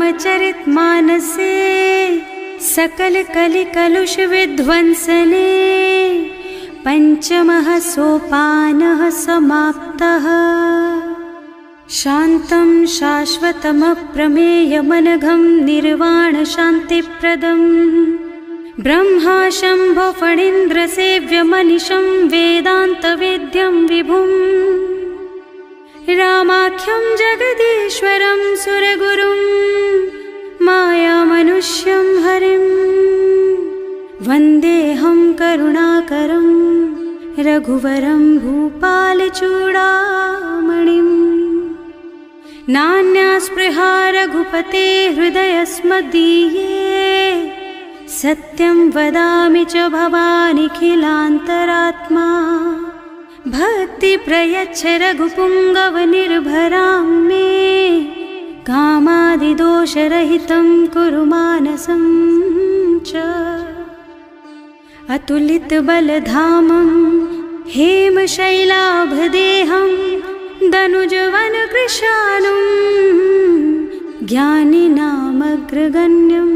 रामचरित मानसे सकल कलि कलुष विध्वंसने पंचमः सोपानः समाप्तः। शान्तं शाश्वतमप्रमेयमनघं निर्वाण शान्तिप्रदं ब्रह्मा शम्भो फणीन्द्रसेव्यमनिशं वेदान्तवेद्यं विभुं रामाख्यं जगदीश्वरं सुरगुरुं मायामनुष्यं हरिं वन्देऽहं करुणाकरं रघुवरं भूपालचूडामणिम्। नान्यास्पृहा रघुपते हृदयस्मदीये सत्यं वदामि च भवानिखिलान्तरात्मा। भक्ति प्रयच्छ रघुपुङ्गवनिर्भरां मे कामादिदोषरहितं कुरु मानसं च। अतुलितबलधामं हेमशैलाभदेहं दनुजवनकृशानुं ज्ञानिनामग्रगण्यं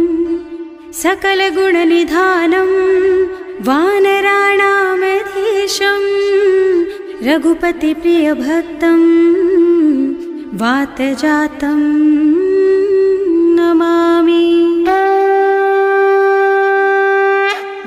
सकलगुणनिधानं वानराणामधीशं रघुपतिप्रियभक्तं वातजातं नमामि।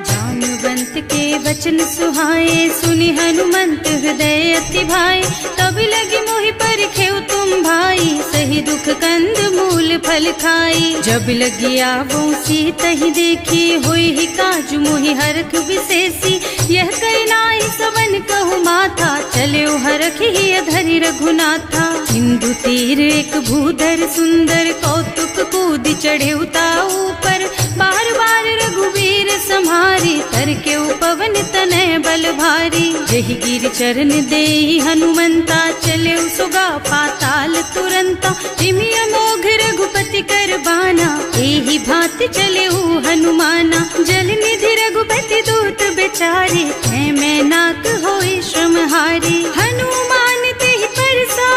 जानुवंत के वचन सुहाए सुनि हनुमंत हृदय अति भाए। तब लगी मोहि परखेउ तुम भाई सही दुख कंद मूल फल खाई। जब लगी आवो सीतहि देखी होई ही काजु मोहि हरख विशेषी। यह कई नाई सवन कहु माथा चले हरखि ही धरि रघुनाथा। सिंधु तीर एक भूधर सुंदर कौतुक कूद चढ़े उताऊ पर। बार बार रघुवीर सम्हारी तर के उपवन तनय बल भारी। जहि गिर चरण देहि हनुमंता चले सुगा पाताल तुरंता। जिमि अमोघ रघुपति कर बाना एहि भांति चले हनुमाना। जल निधि रघुपति दूत बेचारे है मैं नाक होई श्रमहारी। हनुमान तेहि परसा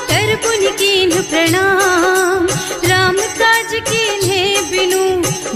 कर पुनि कीन्ह प्रणाम। राम काज कीन्हे बिनु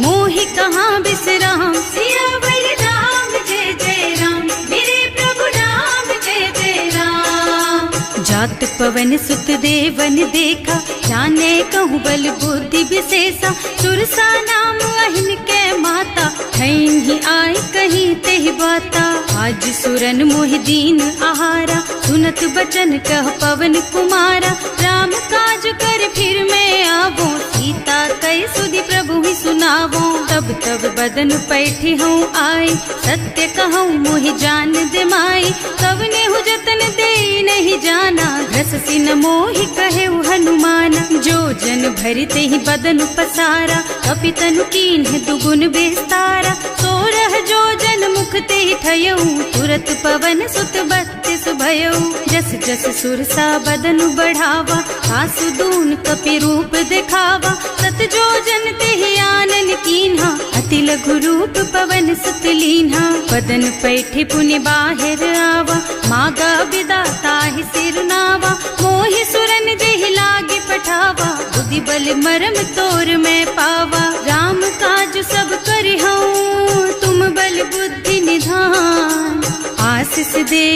मोहि कहाँ बिसराम। सियावर राम जय जय राम मेरे प्रभु राम जय जय राम। जात पवन सुत देवन देखा जाने कहूँ बल बुद्धि विशेषा। सुरसा नाम अहिन के माता ठैन ही आय कहीं तेहि बाता। आज सुरन मोहि दीन आहारा सुनत बचन कह पवन कुमारा। राम काज कर फिर मैं आवो सीता कई सुधि प्रभु ही सुनावो। तब तब बदन पैठी हूँ आए सत्य कहूँ मोहि जान दे माई। तब नेहु जतन दे नहीं जाना घस सिन मोहि कहे हनुमान। जो जन भरते ही बदन पसारा कपि तनु कीन्ह दुगुन बेस्तारा। सोरह जो जन मुख ते ठयऊ तुरत पवन सुत बत्तीस भयऊ। जस जस सुरसा बदन बढ़ावा आसु दून कपि रूप दिखावा। सत जो जन ते आनन कीन्हा अति लघु रूप पवन सुत लीन्हा। बदन पैठे पुनि बाहिर आवा मागा विदाता ही सिरनावा। मोहि सुरन जहि लागे पठावा बुद्धि बल मरम तोर में पावा। राम काज सब करिहूँ तुम बल बुद्धि निधान। आशीष दे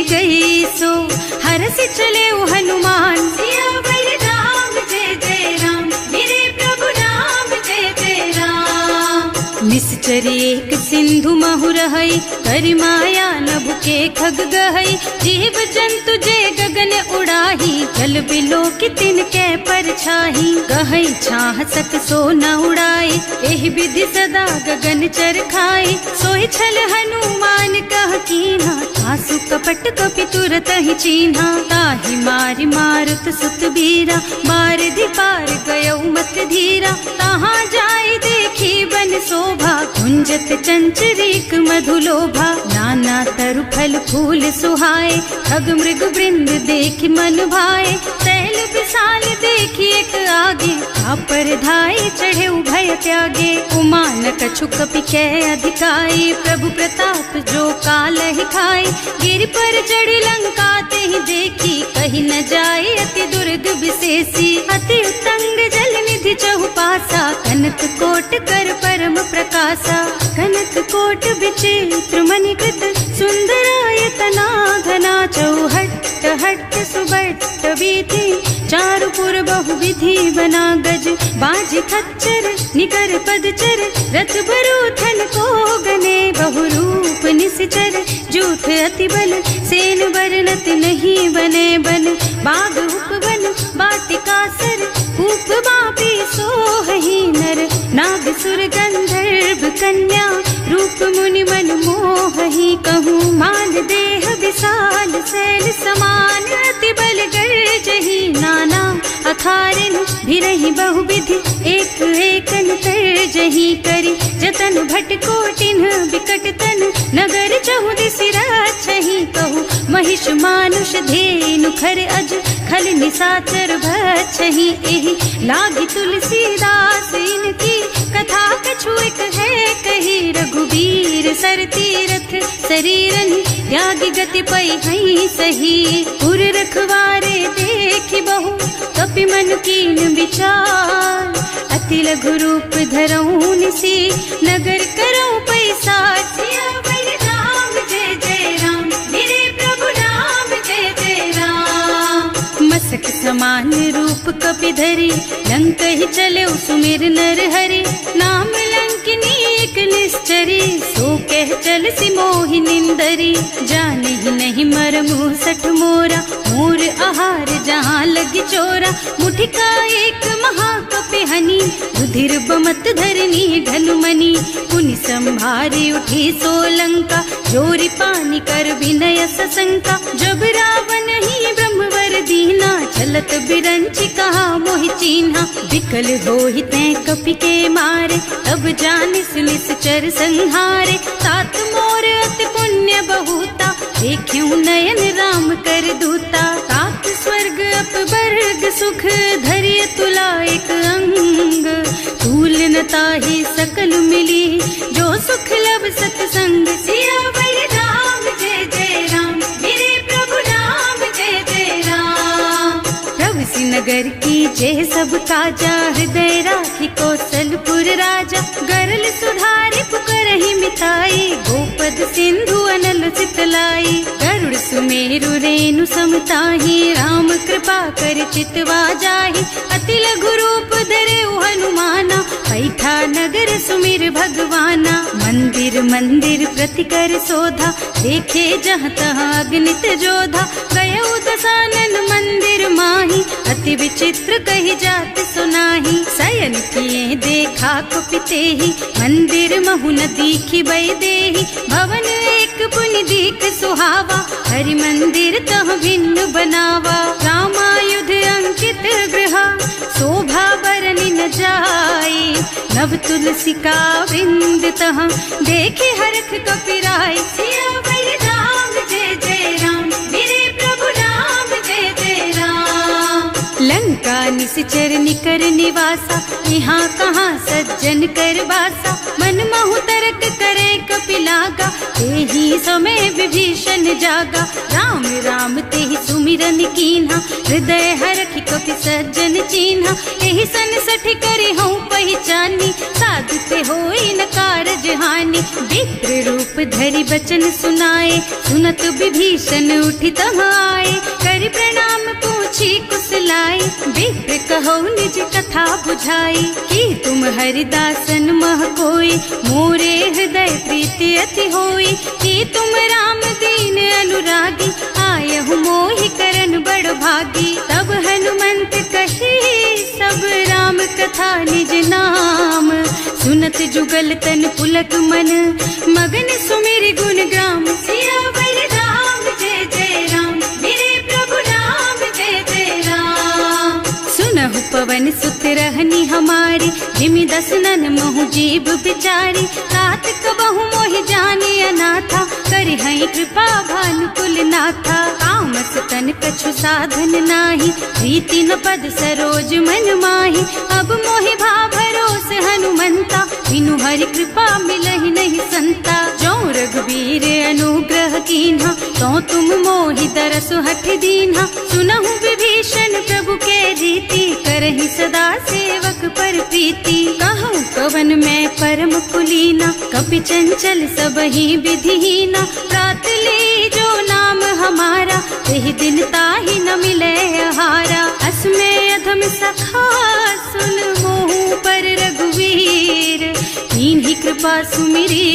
गई सो हरष चले हनुमान। सियावर राम जय जय राम मेरे प्रभु राम जय जय राम। निश्चर एक सिंधु महु रहई करि माया नभ के खग गहई। जीव जंतु जे गगन उड़ाही जल बिलो की तिनके परछाही। गहई छाह सक सो न उड़ाई एहि विधि सदा गगन चर खाई। सोहि छल हनुमान कह कीन्हा आसु कपट कपि तुरत ही चीन्हा। ताहि मारि मारुत सुत बीरा बार धी पार गयऊ मत धीरा। तहाँ जाय देख देखी बन शोभा, कुंजत चंचरीक मधुलोभा। नाना तरु फल फूल सुहाए, खग मृग वृंद देखि मन भाए। तैल विशाल देखी एक आगे, पर धाई चढ़े उभय त्यागे। उमा न कछु कपि कै अधिकाई, प्रभु प्रताप जो काल ही खाई। गिर पर चढ़ी लंका ते ही देखी, कही न जाए अति दुर्ग विशेषी। अति उत्तंग जल निधि चहुपासा, कनक कोट कर परम प्रकाशा। कनक कोट विचित्र मणिकृत, सुंदरायतना घना। चौहट्ट हट्ट सुबट्ट वीथि, चारुपुर बहुविधि बना। गज बाजी खच्चर निकर पदचर, रथ बरूथन को गने। बहुरूप निश्चर जूथ अति बल, सेन बरनत नहीं बने बन। बाग उपवन बाटिका सर, कूप बापी सोहहि नर। नाग सुर गंधर्व कन्या, रूप मुनि मन मोहहि। कहूँ माल देह विशाल शैल समान, अति बल गर्जहि नाना। अखारिन भिरहि बहुविधि, एक एकन तर्जहि करि। जतन भट कोटिन बिकट तन, नगर चहुदिसि राछहि। कहूँ महिष मानुष धेनु खर अज, खल निशाचर भक्षहि। एहि लागी तुलसीदास इनकी, कथा कछु एक है कही। रघुवीर सर तीरथ शरीरन, त्यागी गति पै हई सही। पुर रखवारे देखि बहु, कपि मन कीन विचार। अति लघु रूप धरऊँ निसी, नगर करऊँ पैसार। सियावर राम जय जय राम, मेरे प्रभु राम जय जय राम। मसक समान रूप कपि धरि, लंक ही चले सुमिर नर हरि। नाम लंकिनी एक निश्चरी, सो कह चल सी मोहि निंदरी। जाने ही नहीं मरमु सठ मोरा, मोर आहार जहाँ लगी चोरा। मुठिका एक महाकपि हनी, रुधिर बमत धरनी ढलुमनी। पुनि संभारी उठी सोलंका, जोरी पानी कर विनय सशंका। जब रावण ही ब्रह्मवर दीना, चलत बिरंची कहा मोहि चीन्हा। विकल होहि तै कपि के मारे, तब जानिस निश्चर संहारे। तात मोर अति पुण्य बहुता, देख्यूं नयन राम कर दूता। तात स्वर्ग अपवर्ग सुख, धरिय तुला एक अंग। तूल न ताहि सकल मिली, जो सुख लब सतसंग। सियावर राम जय जय राम, मेरे प्रभु राम जय जय राम। प्रभु सि नगर की जय सब काजा, हृदय राखी कौशलपुर राजा। गरल सुधारि पुकारहि मिताई, गोपद सिंधु अनल चितलाई। गरुड़ सुमेरु रेणु समताहि, राम कृपा कर चितवा जाहि। अति लघु रूप धरे हनुमाना, पैठा नगर सुमिर भगवाना। मंदिर मंदिर प्रति कर शोधा, देखे जहाँ तहाँ अगणित जोधा। गयो दसानन मंदिर माही, अति विचित्र कही जात सुनाही। शयन किए देखा कुपिते ही, मंदिर महु न दीखी बई देही। भवन एक पुनि दीख सुहावा, हरि मंदिर तह भिन्न बनावा। रामायुध अंकित गृह, शोभा बरनि न जाई। नव तुलसी का वृंद तह, देखे हरख कपिराई। सियावर राम जय जय राम, मेरे प्रभु राम जय जय राम। लंका निश्चर निकर निवासा, यहाँ कहाँ सज्जन कर बासा। मन महु तरक करे कपिलागा, तेहि समय विभीषण जागा। राम राम तेहि सुमिरन कीन्हा, हृदय हरखि कपि सज्जन चीन्हा। एहि सन सठ करे हूँ पहचानी, साधु ते होई न कारज हानि। विप्र रूप धरि बचन सुनाए, सुनत विभीषण उठि तह आए। करि प्रणाम पूछी कुशलाई, विप्र कहो निज कथा बुझाई। कि तुम हरिदासन मह कोई, मोरे हृदय प्रीति अति होई। कि तुम राम दीन अनुरागी, आयहु मोहि करन बड़ भागी। तब हनुमंत कही सब राम कथा निज नाम। सुनत जुगल तन पुलक मन, मगन सुमिर गुण ग्राम। सियावर राम जय जय राम, मेरे प्रभु राम जय जय राम। सुनहु पवन पवन सुत रहनी हमारी, जिमि दसनन महु जीव बिचारी। तात कबहु मोहि जानी अनाथा, करि हई कृपा भानुकुल नाथा। कामस तन कछु साधन नाही, प्रीति न पद सरोज मन माही। अब मोहि भा भरोस हनुमंता, बिनु हरि कृपा मिलहि नहीं संता। जो रघुबीर अनुग्रह कीन्हा, तो तुम मोहि दरसु हठ दीन्हा। सुनहु विभीषण प्रभु के रीति, करहि सदा सेवक पर प्रीति। कहूँ कवन मैं परम कुलीना, कपि चंचल सबहि विधिहीना। प्रात ले जो नाम हमारा, तेहि दिन ताहि न मिले आहारा। अस्मै अधम सखा सुन मोहु पर रघुवीर, कीन्ही कृपा सुमिरी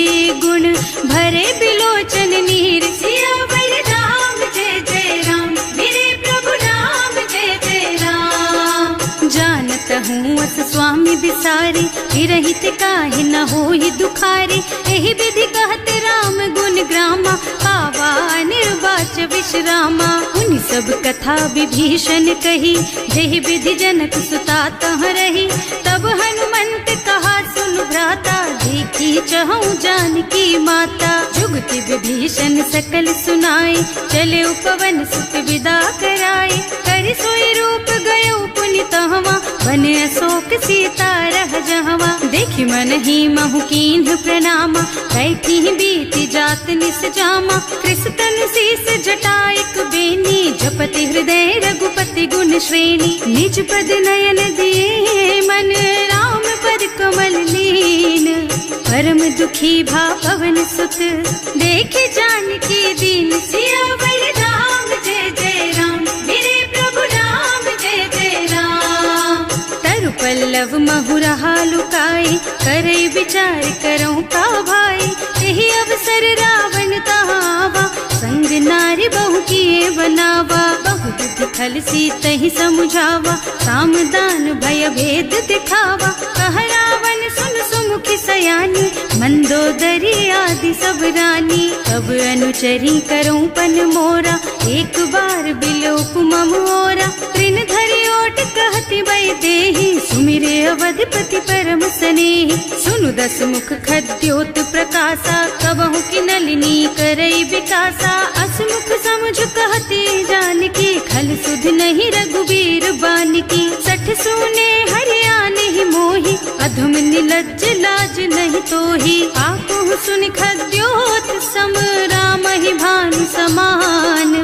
गुण भरे बिलोचन नीर। सियावर राम जय जय राम, मेरे प्रभु राम जय जय राम। जानत हूँ अस स्वामी बिसारी, हिरहित काहे न होई दुखारी। एहि विधि कहते राम गुण ग्रामा, पावा निर्वाच विश्रामा। उन सब कथा विभीषण कही, जेहि विधि जनक सुता तह रही। तब हनुमंत कहा सुन भ्राता, देखी चहु जानकी माता। जुगति विभीषण सकल सुनाई, चले उपवन सुत विदा कराई। कर सोई रूप गयो पुनि तहवा, बने अशोक सीता रह जहवा। देखि मन ही महु कीन्ह प्रणामा, बैठी बीती जात निस जामा। कृष्ण शीस जटायक बेनी, जपति हृदय रघुपति गुण श्रेणी। निज पद नयन दिए मन, राम पद कमल लीन। परम दुखी भा पवन सुत, देखे जानकी दीन। सियावर राम जय जय राम, मेरे प्रभु राम जय जय राम। तरु पल्लव महु रहा लुकाई, करई विचार करऊं का भाई। यही अवसर रावण तहावा, संग नारी बहु किए बनावा। बहु बुद्धि खल सीतहि समुझावा, साम दान भय भेद दिखावा। कह रावण सुन सुमुखी सयानी, मंदोदरी आदि सब रानी। अब अनुचरी करऊं पन मोरा, एक बार बिलोक मम ओरा। तृण धरि ओट कहति भय देहि, सुमिरे अवधिपति परम स्नेहि। सुनु दस मुख खद्योत प्रकाशा, कबहु की नलिनी करई विकासा। असमुख समझ कहती जानकी, खल सुध नहीं रघुबीर बानकी। सठ सूने हरियाणा ही मोहि, अधम निलज्ज लाज नहीं तोहि। आकुह सुन खद्योत सम, राम ही भानु समान।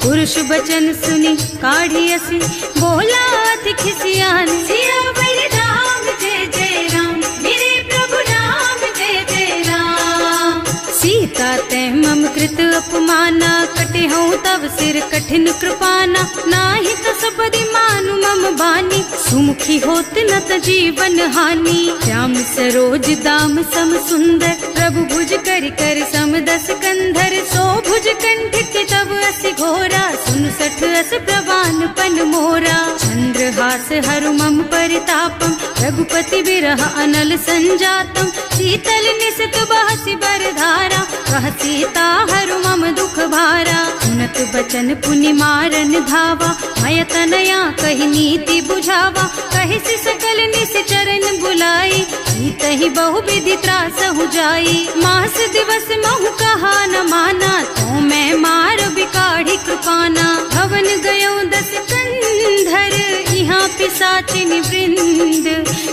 पुरुष बचन सुनि काढ़ियसि, बोला अति खिसियान। सियावर राम जय जय राम, मेरे प्रभु राम जय जय राम। सीता तै मम कृत अपमाना, कटे हूँ तब सिर कठिन कृपाना। नाही तो सबदि मानु मम बानी, सुमुखी होत न त जीवन हानि। श्याम सरोज दाम सम सुंदर, प्रभु भुज कर कर सम दस कंधर। सो भुज कंठ के तब असि घोरा, सुन सठ अस प्रवान पन मोरा। चंद्रहास हरु मम परितापम, रघुपति बिरह अनल संजातम। शीतल निसत बहसि बरधारा, कह सीता हरु मम दुख भारा। सुनत बचन पुनि मारन धावा, मय तनया कहि नीति बुझावा। कहि सि सकल निश्चरन बुलाई, सीतहि बहु विधि त्रासहु जाई। मास दिवस महु कहा न माना, तो मैं मार बिकाढ़ी कृपाना। भवन गयो दस कंधर, यहाँ पिशाचिनि वृंद।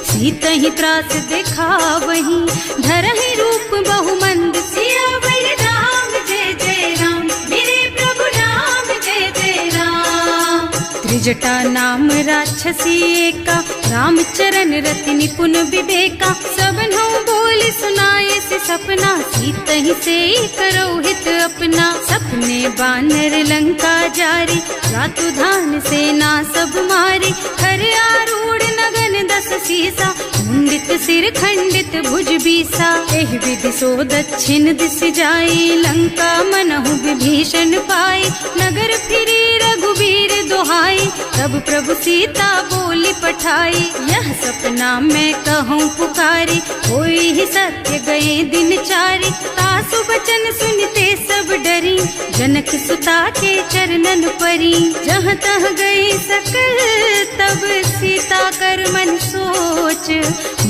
सीतहि त्रास दिखावहि, धरहि रूप बहु मंद। सियावर राम जय जय राम, मेरे प्रभु राम जय जय राम। त्रिजटा नाम राक्षसी एका, रामचरण रति निपुण विवेका। सबनों बोल सुनाए से सपना, सीतहि से करो हित अपना। सपने बानर लंका जारी, रातु धान सेना सब मारी। खर आरूढ़ नगन दस सीसा, मुंडित सिर खंडित भुज बीसा। एहि विधि सो दक्षिण दिस जाई, लंका मनहु विभीषण पाई। नगर फिरी रघुबीर दोहाई, तब प्रभु सीता बोली पठाई। यह सपना मैं कहूँ पुकारी, कोई ही सत्य गए दिन चारी। तासु बचन सुनते सब डरी, जनक सुता के चरणन परी। जहाँ तह गई सकल तब सीता कर मन सोच,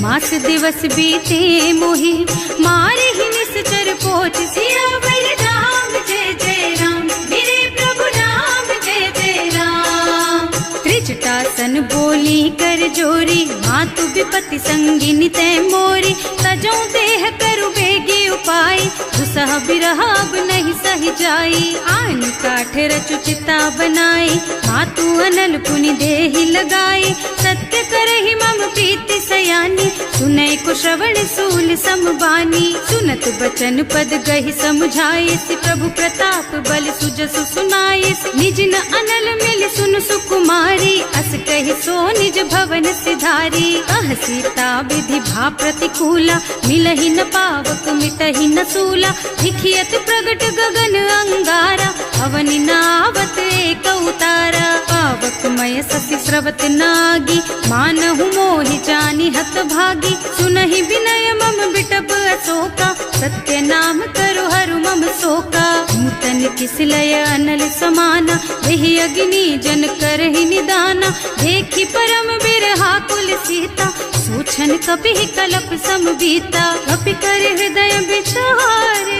मास दिवस बीते मोहि मारे ही निश्चर पोच। सियावर राम जय जय राम, मेरे प्रभु राम जय जय राम। त्रिजटासन बोली कर जोरी, मातु विपत्ति संगिनी तै मोरी। तजो देह करु बेगी उपाय, दुसह बिरह अब नहीं सही जाई। आन काठ रचु चिता बनाई, मातु अनल पुनि देहि लगाई। सत्य करहि मम प्रीति सयानी, सुनै को श्रवण सूल समबानी। सुनत बचन पद गहि समझाई, प्रभु प्रताप बल सुजसु सुनाई। निज न अनल मिल सुन सुकुमारी, अस कहि सो निज भवन सिधारी। कह सीता विधि भा प्रतिकूला, मिलहि न पावक मिटहि न सूला। दिखियत प्रगट गगन अंगारा, अवनि नावत एक उतारा। पावकमय शशि स्रवत नागी, मानहु मोहि जानि हत भागी। सुनहि विनय मम बिटप अशोका, सत्य नाम करु हरु मम शोका। नूतन किसलय अनल समाना, देहि अग्नि जन करहि निदाना। देखि परम बिरहा कुल सीता, सोचन कपि कलप समबीता। कपि कर हृदय विचार,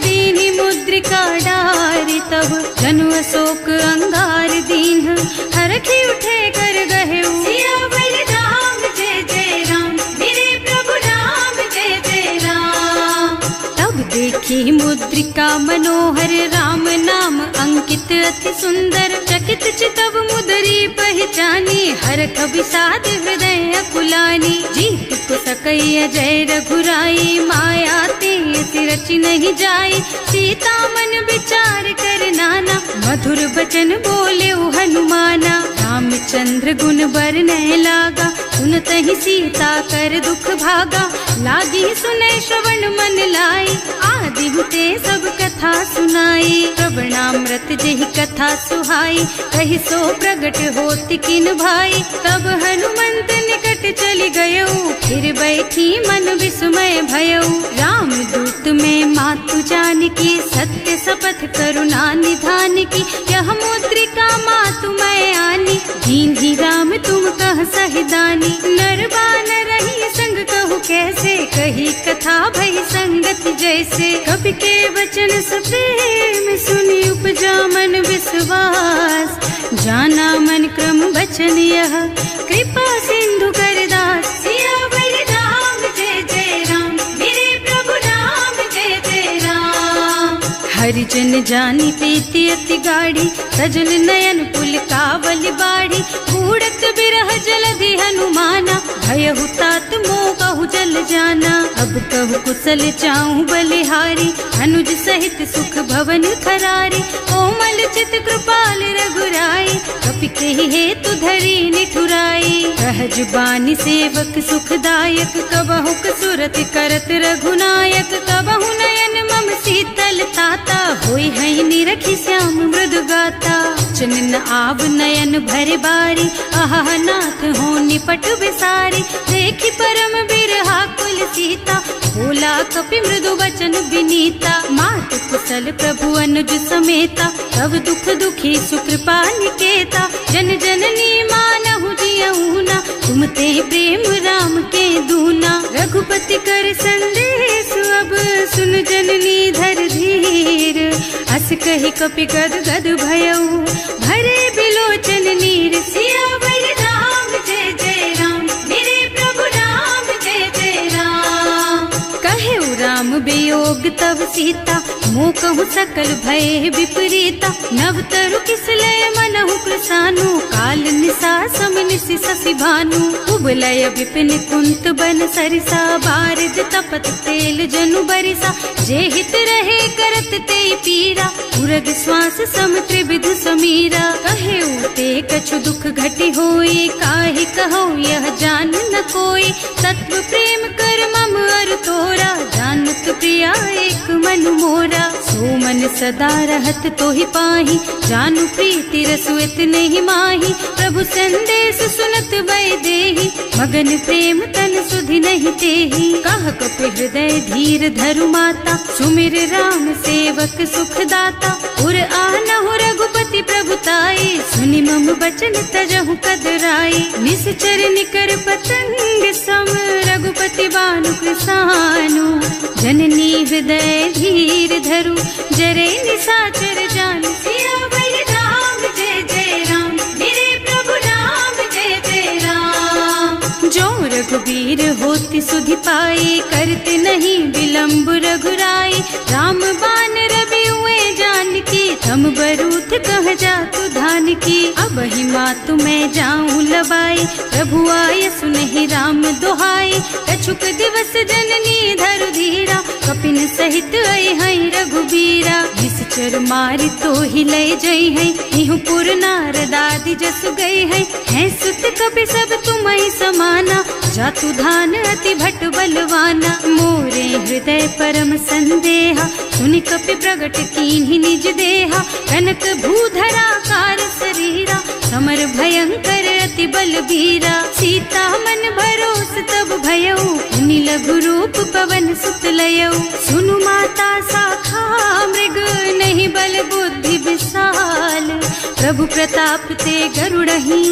दीनि मुद्रिका डारि। तब जनु अशोक अंगार दीन, हरखि उठे कर गहेउ। सियावर राम जय जय राम, मेरे प्रभु राम जय जय राम। तब देखी मुद्रिका मनोहर, राम नाम अंकित अति सुंदर। चकित चितव मुदरी पहचानी, हरख विषाद हृदय अकुलानी। जीत को सकई अजय रघुराई, माया तेज रचि नहीं जाई। सीता मन विचार कर नाना, मधुर बचन बोले हनुमाना। रामचंद्र गुण बरनय लागा, सुनतहि सीता कर दुख भागा। लागी सुनै श्रवण मन लाई, आदि हुते सब कथा सुनाई। प्रवणामृत जेहि कथा सुहाई, कहि सो प्रगट होति किन भाई। तब हनुमंत निकट चली गयौ, फिर बैठी मन विस्मय भयौ। राम दूत में मातु जानकी, सत्य शपथ करुणा निधान की। यह मुद्रिका मातु मैं आनी, दीन ही राम तुम कह सहिदानी। नर बानर रही संग कहु कैसे, कही कथा भई संगत जैसे। कवि के वचन सप्रेम सुनि उपजा मन विश्वास। जाना मन क्रम वचन यह, कृपा सिंधु कर दास। सियावर राम जय जय राम, मेरे प्रभु राम जय जय राम। हरिजन जानी प्रीति अति गाढ़ी, सजल नयन पुलकावल बाढ़ी। बूढ़त बिरह जलधि हनुमाना, भयहु तात मोह कहु जल जाना। अब कहु कुशल चाहूं बलिहारी, अनुज सहित सुख भवन खरारी। कोमल चित कृपाल रघुराई, कपि केहि हेतु धरी निठुराई। सहज बानी सेवक सुखदायक, कबहु कसुरत करत रघुनायक। कबहु नयन मम शीतल ताता, होई है निरखि श्याम मृदु गाता। चनन आव नयन भर बारी, आहा नाथ हो निपट बिसारी। देखि परम बिरहा कुल सीता, बोला कपि मृदु वचन विनीता। मात कुशल प्रभु अनुज समेता, तब दुख दुखी सुकृपा निकेता। जन जननी मानहु जियऊना, तुम ते प्रेम राम के दूना। रघुपति कर संदेश अब सुन जननी धर धीर। अस कहि कपि गद गद भयऊ, भरे बिलोचन नीर। सियावर राम जय जय राम, मेरे प्रभु राम जय जय राम। कहेउ राम वियोग तब सीता, मोह कहु सकल भय विपरीता। नव तरु किसलय मनहु कृसानु, काल निशा सम निशि शशि भानु। उबलय विपिन कुंत बन सरिसा, बारिद तपत तेल जनु बरिसा। जे हित रहे करत ते पीरा, उरग श्वास सम त्रिविध समीरा। कहेउ ते कछु दुख घटि होई, काहि कहो यह जान न कोई। तत्व प्रेम कर मम अर तोरा, जानत प्रिया एक मन मोरा, सो मन सदा रहत तो ही पाही, जानु प्रीति रसु इतने ही माही, प्रभु संदेश सुनत वै देही, मगन प्रेम तन सुधि नहीं तेही। कह कपि हृदय धीर धरु माता, सुमिर राम सेवक सुखदाता, उर आनहु रघुपति प्रभुताई, सुनि मम बचन तजहु कदराई। निश्चर निकर पतंग सम, रघुपति बानु कृसानु, जननी हृदय धीर धरु, जरे निसाचर जान। सिया बलराम जय जय राम, मेरे प्रभु राम जय जय राम। जो रघुबीर होति सुधि पाए, करते नहीं विलम्ब रघुराई, राम बान रवि हुए जानकी, तम बरूथ कह जातु धान की। अब ही मातु मैं जाऊं लबाई, प्रभु आय सुनहि राम दोहाई, कछुक दिवस जननी धरु धीरा, कपिन सहित आई है रघुबीरा। निश्चर मारि तो ही लय जई है, इहु पुर नारद आदि जसु गए है सुत कपि सब तुम्हि समाना, जातु धान अति भट बलवाना। मोरे हृदय परम संदेहा, सुनि कपि प्रगट कीन्हि निज देहा, कनक भूधरा कार शरीरा, समर भयंकर अति बलबीरा। सीता मन भरोस तब भयउ, मुनि लघु रूप पवन सुत लयउ, सुनु माता साखा मृग, नहीं बल बुद्धि विशाल, प्रभु प्रताप ते गरुड़हि,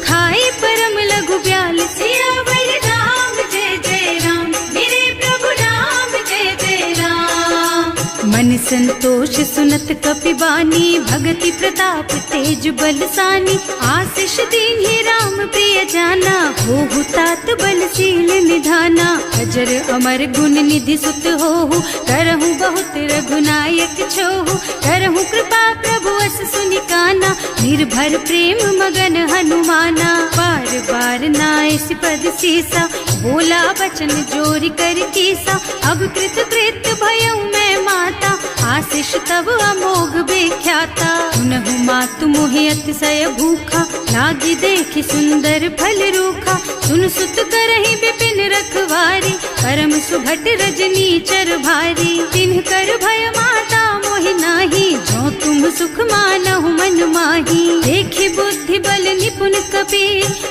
खाई परम लघु ब्याल। सिया बलराम जय जय राम, मेरे प्रभु राम जय जय राम। मन संतोष सुनत कपि बानी, भगति प्रताप तेज बलसानी, आशीष दीन्हि राम प्रिय जाना, होहु तात बलशील निधाना। अजर अमर गुण निधि सुत होहु, करहु बहुत रघुनायक छोहु, करहु कृपा प्रभु अस सुनि काना, निर्भर प्रेम मगन हनुमाना। बार बार नाइस पद सीसा, बोला बचन जोरि कर कीसा, अब कृत कृत भयउ मैं माता, आशीष तब अमोघ बेख्याता। सुनहु मातु मोहि अतिशय भूखा, लागी देखि सुंदर फल रूखा, सुन सुत करहि विपिन रखवारी, परम सुभट रजनी चर भारी। तिन्ह कर भय माता मोहि नाही, जो तुम सुख मानहु मन माही। देखि बुद्धि बल निपुण कपि,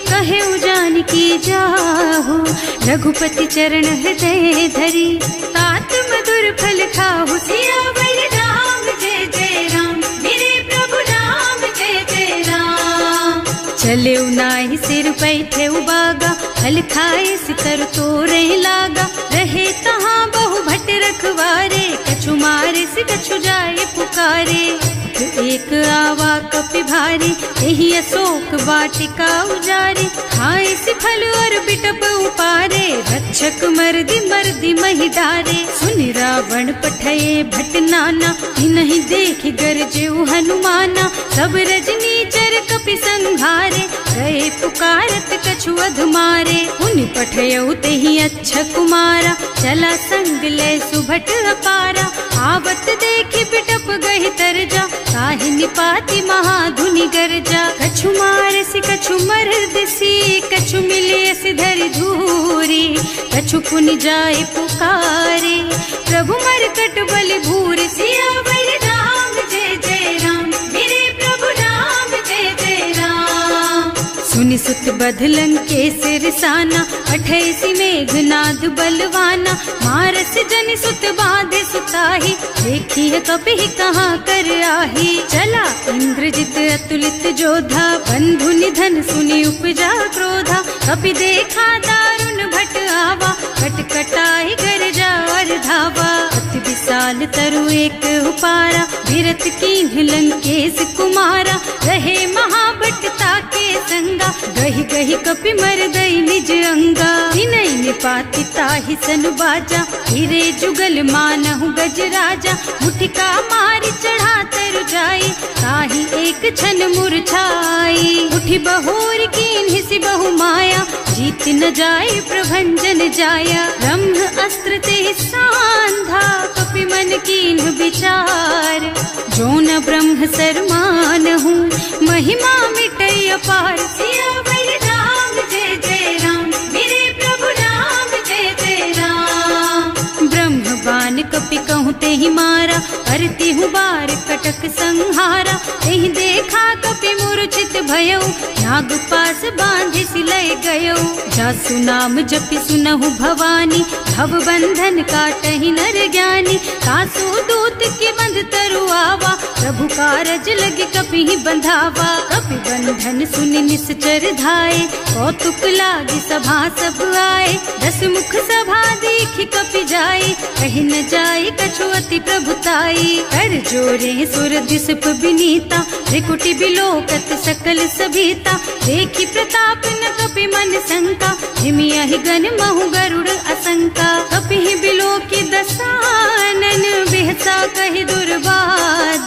कहे जानकी जाहु, रघुपति चरण हृदय धरी, तात मधुर फल खाहु। सिया बलराम जय जय राम, मेरे प्रभु राम जय जय राम। चले नाहि सिर बैठे बागा, फल खाए सितर तोरे लागा, रहे तहाँ बहु भट रखवारे, कछु मारे से कछु जाए पुकारे। एक आवा कपि भारी, यही अशोक वाटिका उजारी, खाए से फल और बिटप उपारे, रक्षक मर्दी मर्दी महिदारे। सुनि रावण पठये भट नाना, नहीं देख गरजे हनुमाना, सब रजनी चर कपि संघारे, गए पुकारत कछु अधमारे। उनि पठयउ तेहि अच्छा कुमारा, चला संग ले सुभट अपारा, आवत देखि बिटप गहि तरजा, काहि निपाति महाधुनि गरजा। कछु मार से कछु मर्द सी, कछु मिले से धरि धूरी, कछु पुनि जाए पुकारे, प्रभु मरकट बल भूर। सिया बलराम जय जय राम, मेरे प्रभु राम जय जय राम। सुनि सुत बध लंकेश रिसाना, अठैसी मेघनाद बलवाना, मारस जन सुत बाधे सुताही, देखी है कपि कहाँ कर आही। चला इंद्रजित अतुलित जोधा, बंधु निधन सुनि उपजा क्रोधा, कपि देखा दारुण भट आवा, कटकटाई गरजा और धावा। अति विशाल तरु एक उपारा, विरत कीन्ह लंकेश कुमारा, रहे महाभट ताके संगा, गहि गहि कपि मरदई निज अंगा। विनय निपाति ताहि सन बाजा, हिरे जुगल मानहु गज राजा, मुठिका मारि चढ़ा तरु जाई, ताहि एक छन मूर्छाई। उठि बहोर कीन्हि सि बहु माया, जीत न जाए प्रभंजन जाया। ब्रह्म अस्त्र ते सांधा, कपि मन कीन्ह विचार, जो न ब्रह्म सरमानहु, महिमा मिटै अपार। सिया बलराम जय जय राम, मेरे प्रभु राम जय जय राम। ब्रह्म बान मोहि मारा, करती हूँ बार कटक संहारा। यही देखा कपि मूर्छित भयउ, नाग पास बांधि सिलय गयउ। जासु नाम जपि सुनहु भवानी, भव बंधन काटहि नर ज्ञानी। सासु दूत के बंध तरु आवा, प्रभु कारज लगे कपि ही बंधावा। कपि बंधन सुनि निश्चर धाये, कौतुक लागी सभा सब आए। 10 मुख सभा देखि कपि जाए, कहि न जाए कछु अति प्रभुताई। कर जोरे सुर दिसप विनीता, त्रिकुटी बिलोकत सकल सभीता। देखी प्रताप न कपि मन शंका, हिमियहि गण महु गरुड़ असंका। कपि ही बिलोकी दसानन, बिहसा कहि दुर्बाद।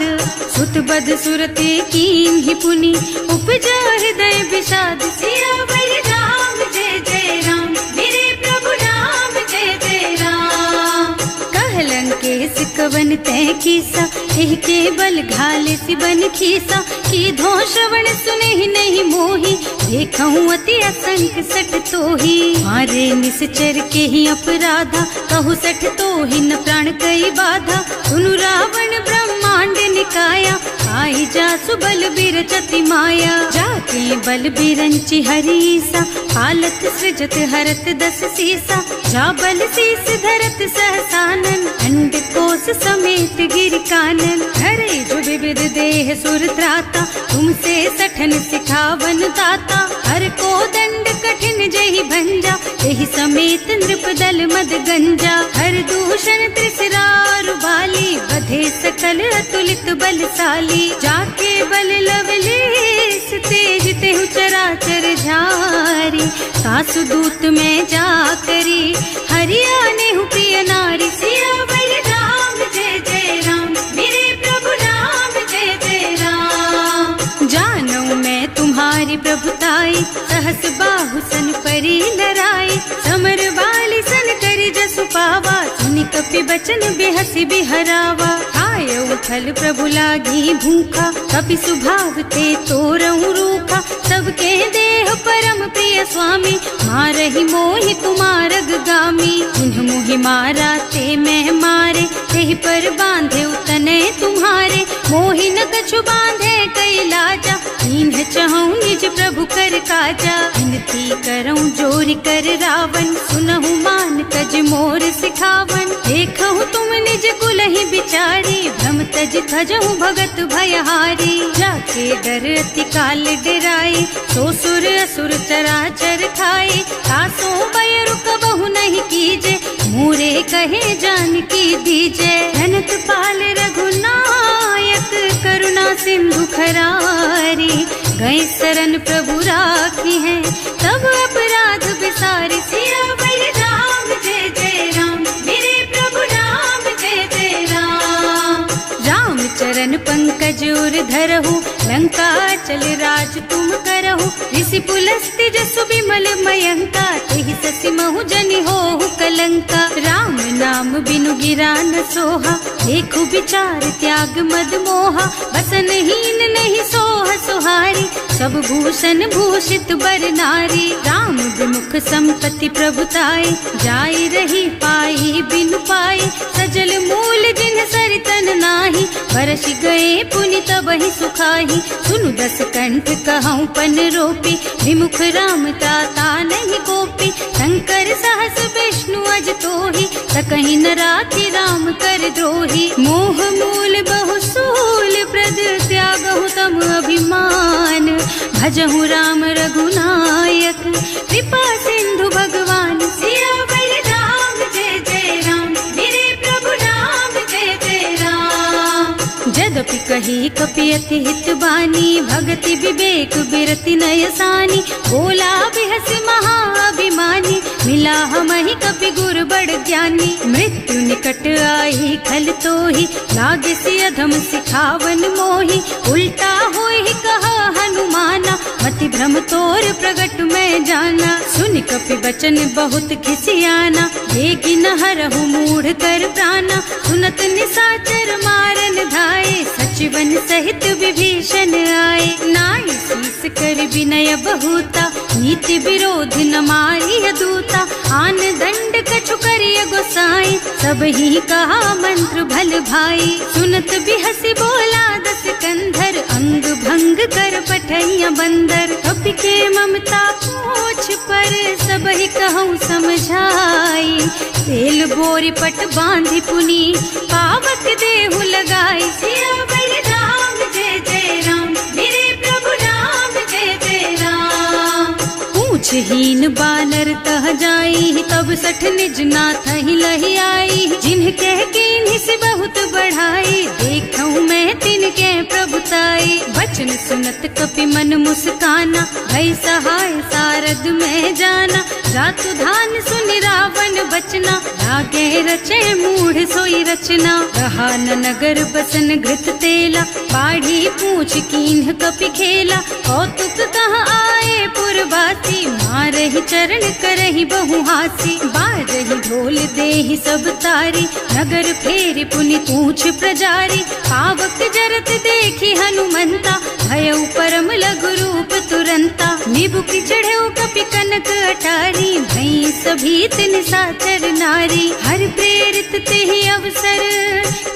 सुत बद सुरते कीन ही पुनि, उपजा हृदय विषाद। सियावर राम जय जय राम, मेरे प्रभु राम जय जय राम। कहलंकेश कवन तै कीसा, एह के बल घाले सिबन खीसा। की धो श्रवण सुने ही नहीं मोही, देखऊं अति असंख सठ तोही। मारे निश्चर के ही अपराधा, कहु सठ तोही न प्राण कई बाधा। सुनु रावण ब्रह्मांड निकाया, आई जासु बल बिरचति माया। जाके बल बिरंचि हरीसा, पालत सृजत हरत 10 सीसा। जा बल शीस धरत सहसानन, अंड कोस समेत गिर कानन। हरे जो विविध देह सुर त्राता, तुमसे सठन सिखावन दाता। हर को दंड कठिन जहि भंजा, यही समेत नृप दल मद गंजा। हर दूषण त्रिसरारु बाली, बधे सकल अतुलित बलशाली। जाके बल लवलेस तेज तेहु चराचर झारी। सासु दूत में जा करी, हरियाणे हूँ प्रिय नारी। सियावर राम जय जय राम, मेरे प्रभु राम जय जय राम। जानू मैं तुम्हारी प्रभुताई, सहस बाहु सन परी लराई। समर वाली सन करी जसु पावा, सुनि कपि बचन बेहसी बिहरावा। आयउ फल प्रभु लागी भूखा, कपि सुभाव ते तोरऊ रूखा। सबके देह परम प्रिय स्वामी, मारहि मोहि कुमारग गामी। जिन्ह मोहि मारा ते मैं मारे, तेहि पर बांधे तने तुम्हारे। मोहि न कछु बांधे कई लाजा, इन्ह चहऊं निज प्रभु कर काजा। विनती करऊं जोरि कर रावण, सुनहु मान कज मोर सिखावन। देखहु तुम निज कुलहि बिचारी, भ्रम तज थजहु भगत भयहारी। जाके डर अति काल डराई, सो सुर असुर चराचर खाए। तासो भय रुक बहु नहीं कीजे, मूरे कहे जानकी दीजे। धनत पाल रघुनायक, करुणा सिंधु खरारी। गए शरण प्रभु राखी है, तब अपराध विसारी। सियावर राम जय जय राम, मेरे प्रभु राम जय जय राम। राम चरण पंकज उर धरहु, लंका चल राज तुम करहु। ऋषि पुलस्त्य जसु विमल मयंका, तेहि ससि महु जनि होहु कलंका। राम नाम बिनु गिरा न सोहा, देखु विचार त्याग मद मोहा। बसनहीन नहीं सोह सुहारी, सब भूषण भूषित बर नारी। राम विमुख संपत्ति प्रभुताई, जाई रही पाई बिनु पाई। सजल मूल जिन सरितन नाही, बरस गए पुनि तबहि सुखाही। सुनु 10 कंठ कहऊं पन रोपी, विमुख राम त्राता नहीं कोपी। शंकर सहस विष्णु अज तोहि, सकहि न राखि राम कर द्रोही। मोह मूल बहु सूल प्रद, त्यागहु तम अभिमान। भजहु राम रघुनायक, कृपा सिंधु भगवान। सियावर राम जय जय राम, मेरे प्रभु राम जय जय राम। जदपि कही कपि अति हित बानी, भगति विवेक बिरति नयसानी। बोला बिहस महाअभिमानी, मिला हमहि कपि गुर बड़ ज्ञानी। मृत्यु निकट आई खल तोहि, लागे सि अधम सिखावन मोहि। उल्टा होहि कहा हनुमाना, मति भ्रम तोर प्रगट में जाना। सुन कपि बचन बहुत खिसियाना, देगी न हरहु मूढ़ कर प्राणा। सुनत निशाचर मारन धाये, सचिवन सहित विभीषण आए। नाई शीस कर विनय बहुता, नीति विरोध न मारिय दूता। आन दंड कछु करिय गोसाई, सब ही कहा मंत्र भल भाई। सुनत बिहसी बोला दस कंधर, अंग भंग कर पठैया बंदर। कपि के ममता पूछ पर, सब ही कहूँ समझाई। तेल बोरी पट बांधी पुनी, पावक देहु लगाई। सियावर राम जय जय राम, मेरे प्रभु राम जय जय राम। पूछहीन बानर तह जाई, तब सठ निज नाथ ही लही आई। जिन्ह कह कीन्हि से बहुत बढ़ाई, देखूं मैं तिनके प्रभुताई। बचन सुनत कपि मन मुस्काना, भई सहाय सारद में जाना। जातु धान सुन रावण बचना, लागे रचे मूढ़ सोई रचना। रहा न नगर बसन घृत तेला, बाढ़ी पूछ कीन्ह कपि खेला। कौतुक कहाँ आए पुरवासी, मारहि चरण करहि बहु हासी। बाजहि ढोल देहि सब तारी, नगर फेरि पुनि पूछ प्रजारी। पावक जरत देखि हनुमंता, भयउ परम लघु रूप तुरंता। निबुकि चढ़ऊ कपि कनक अटारी, भई सभीत निशाचर नारी। हर प्रेरित तेहि अवसर,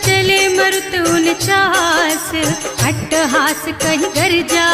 चले मरुत 49। अट्टहास कहि गर्जा,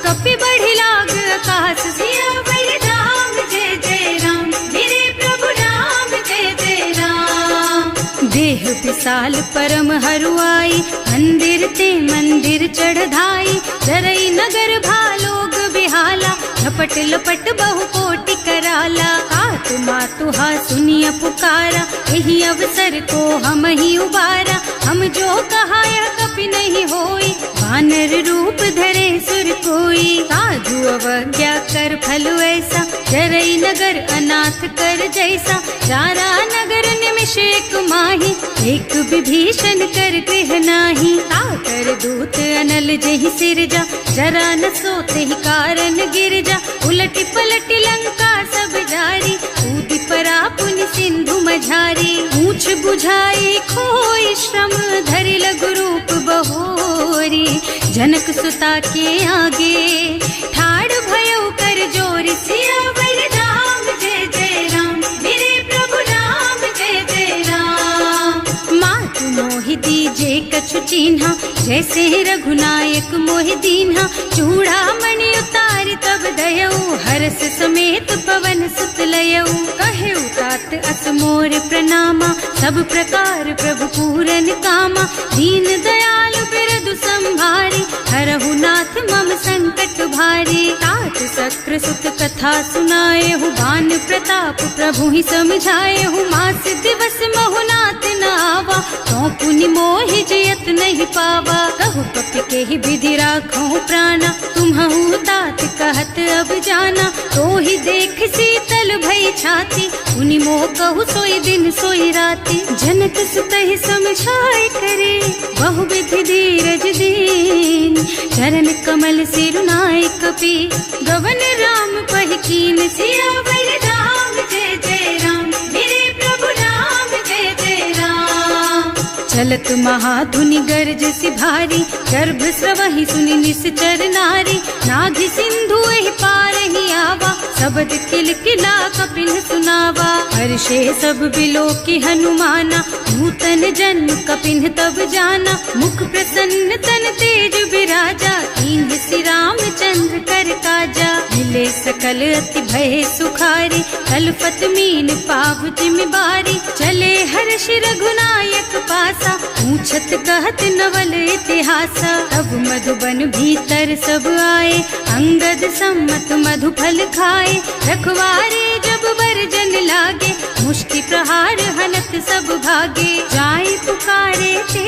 कपि बढ़ि लाग आकाश। सियावर राम जय जय राम, मेरे प्रभु राम जय जय राम। देह विशाल परम हरुआई, मंदिर ते मंदिर चढ़धाई। जरई नगर भालोग बिहाला, झपट लपट बहु कोटि कराला। आतु मातु हा सुनिय पुकारा, यही अवसर को हम ही उबारा। हम जो कहा यह कपि नहीं होई, वानर रूप धरे सुर कोई। साधु अवज्ञा कर फल ऐसा, जरई नगर अनाथ कर जैसा। जारा नगर निमिष एक माही, एक विभीषण कर गृह नाही। ताकर दूत अनल जहि सिरजा, जरा न सोते ही कारण गिर जा। उलटी पलटी लंका सब जारी, कूदि परा पुनि सिंधु मझारी। पूछ बुझाई खोई श्रम, धरि लघु रूप बहोरी। जनक सुता के आगे, ठाड़ भयउ कर जोरी। सियावर राम जय जय राम, मेरे प्रभु राम जय जय राम। मातु मोहि दीजे कछु चिन्हा, जैसे रघुनायक मोहि दीन्हा। चूड़ा मणि उतारि तब दयऊ, हरस समेत पवन सुत लयऊ। कहे तात अस मोर प्रणामा, सब प्रकार प्रभु पूरन कामा। दीन दयाल बिरदु संभारी, हरहु नाथ मम संकट भारी। तात सक्र सुत कथा सुनाए हूँ, बान प्रताप प्रभु ही समझाए हूँ। मास दिवस महु नाथ न आवा, तो पुनि मोहि जयत नहीं पावा। कहु कपि के ही विधि राखो प्राणा, तुम्हु तात कहत अब जाना। तो ही देख शीतल भई छाती, उनि मोह कहु सोई दिन सोई राती। जनक सुतहि समझाए करे, बहु विधि धीरज दीन। चरण कमल सिरुनाए कपि, गवन राम पहि कीन। सियावर राम जय जय राम, मेरे प्रभु राम जय जय राम। चलत महाधुनि गर्ज सि भारी, गर्भ स्रवहि सुनि निश्चर नारी। नाभि सिंधु एहि पार ही आवा, शब्द किलकिला कपिन सुनावा। हर्षे सब बिलोकि हनुमाना, नूतन जन्म कपिन तब जाना। मुख प्रसन्न तन तेज विराजा, कीन्ह श्री रामचंद्र कर काजा। मिले सकल अति भय सुखारी, तलपत मीन पाव जिम्मेवारी। चले हर्ष रघुनायक पासा, पूछत कहत नवल इतिहासा। तब मधुबन भीतर सब आए, अंगद सम्मत मधु फल खाए। रखवारे जब बरजन लागे, मुष्टि प्रहार हनत सब भागे। जाय पुकारे ते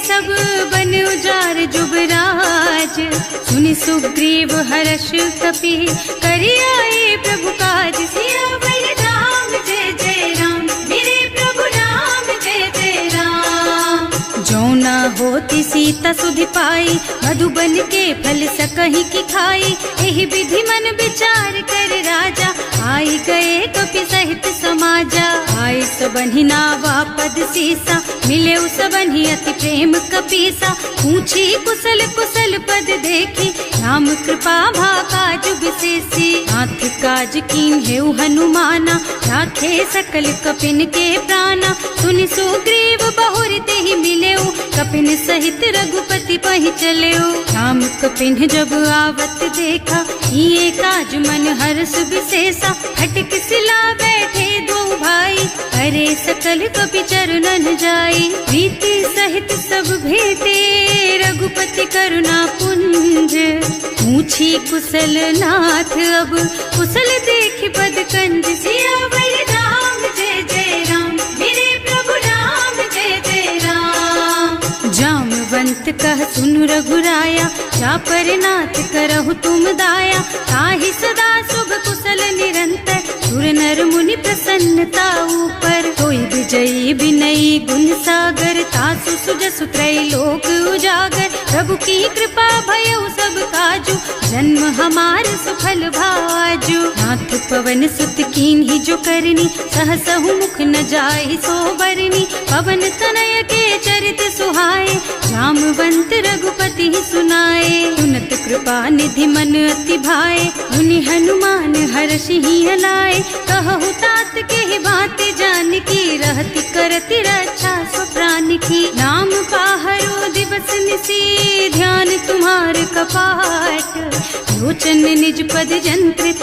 सब, बन उजार जुबराज। सुनि सुग्रीव हर्ष कपि, करि आए प्रभु काज। सियावर राम जय जय राम, मेरे प्रभु राम जय जय राम। जो न होती सीता सुधि पाई, मधुबन के फल सकहि की खाई। एहि विधि मन विचार कर राजा, आई गए कपि सहित समाजा। आए सबन्हि नावा पद सीसा, मिले सबन्हि अति प्रेम कपीसा। पूछी कुशल कुशल पद देखी, राम कृपा भाका काज विशेषी नाथ काज कीन हेउ हनुमाना राखे सकल कपिन के प्राणा सुनि सुग्रीव बहुर ते ही मिलेउ कपिन सहित रघुपति पहि चलेउ राम कपिन जब आवत देखा ये काज मन हर्ष विशेषा हटक सिला बैठे दो भाई अरे सकल कपि चरणन जाई प्रीति सहित सब भेटे रघुपति करुणा पुंज पूछी कुशल नाथ अब कुशल देखि पद कंज सियावर राम जय जय राम मेरे प्रभु राम जय जय राम जामवंत कह सुन रघुराया जा पर नाथ करहु तुम दाया ताहि सदा शुभ कुशल निरंतर सुर नर मुनि प्रसन्नता ऊपर कोई विजयी विनयी गुण सागर तासु सुजसु त्रैलोक उजागर प्रभु की कृपा भयउ सब काजू जन्म हमार सफल भाजू नाथ पवन सुत कीन्ही जो करनी सहसहु मुख न जाहि सो बरनी पवन तनय के चरित सुहाए जामवंत रघुपति सुनाए सुनत कृपा निधि मन अति भाए मुनि हनुमान हर्षि हलाए कहु तात के बात जान की रहति करति रक्षा सो प्राण की नाम पाहरो दिवस निसी ध्यान तुम्हार कपाट लोचन निज पद जंत्रित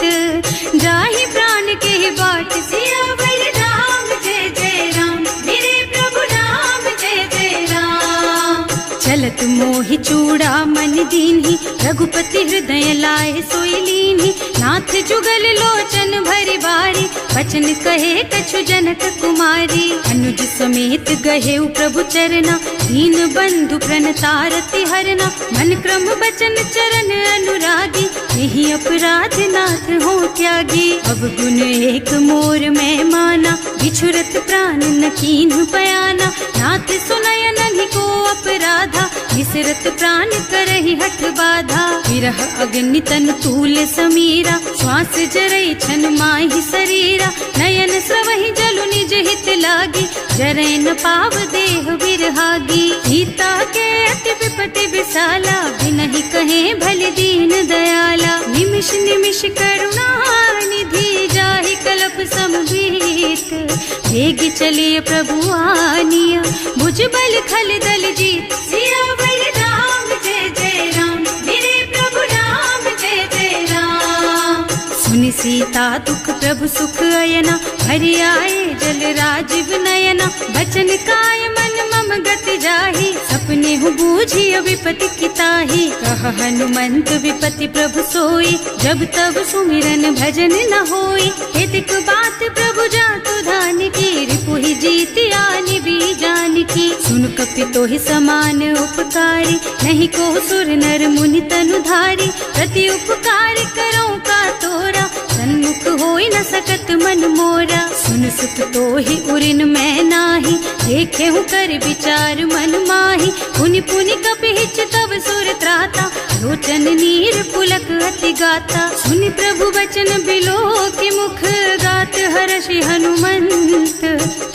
जाहि प्राण के बाट सियावर राम जय जय राम मेरे प्रभु राम जय जय राम चलत मोहि चूड़ा मन दीन्ही रघुपति हृदय लाए सोई लीन्ही नाथ जुगल लोचन भरी बारी वचन कहे कछु जनक कुमारी अनुज समेत गहेउ प्रभु चरना दीन बंधु प्रणतारति हरना मन क्रम बचन चरण अनुरागी यही अपराध नाथ हो त्यागी अब गुण एक मोर में माना बिछुरत प्राण न कीन्ह बयाना नाथ सुनय नन्हि को अपराधा विसरत प्राण करहि हठ बाधा विरह अग्नि तन तूल समीरा श्वास जरई छन माहि शरीरा नयन स्रवहि जलु निज हित लागी जरै न पाव देह बिरहागी सीता के अति विपति विशाला बिनहि कहे भल दीन दयाला निमिष निमिष करुणा निधि जाहि कल्प समबीत भेग चलिए प्रभु आनिया भुज बल खल दल जीत सियावर राम जय जय राम मेरे प्रभु राम जय जय राम सुनि सीता दुख प्रभु सुख अयना हरि आए जल राजीव नयना बचन काय मन मम गति जाहि सपने हु बूझिय विपति किताहि कह हनुमंत विपति प्रभु सोई जब तब सुमिरन भजन न होई हेतिक बात प्रभु जातु धान की रिपुहि जीति आनि भी जान की सुन कपि तोहि समान उपकारी नहीं को सुर नर मुनि तनु धारी प्रति उपकार करो का तोरा सन्मुख होई न सकत मन मोरा सुन सुत तोहि उरिन मैं नाही देखे हूँ कर विचार मन माही पुनि पुनि कपि हिच तब सुर त्राता लोचन नीर पुलक अति गाता सुनि प्रभु वचन बिलो की मुख गात हर्षि हनुमंत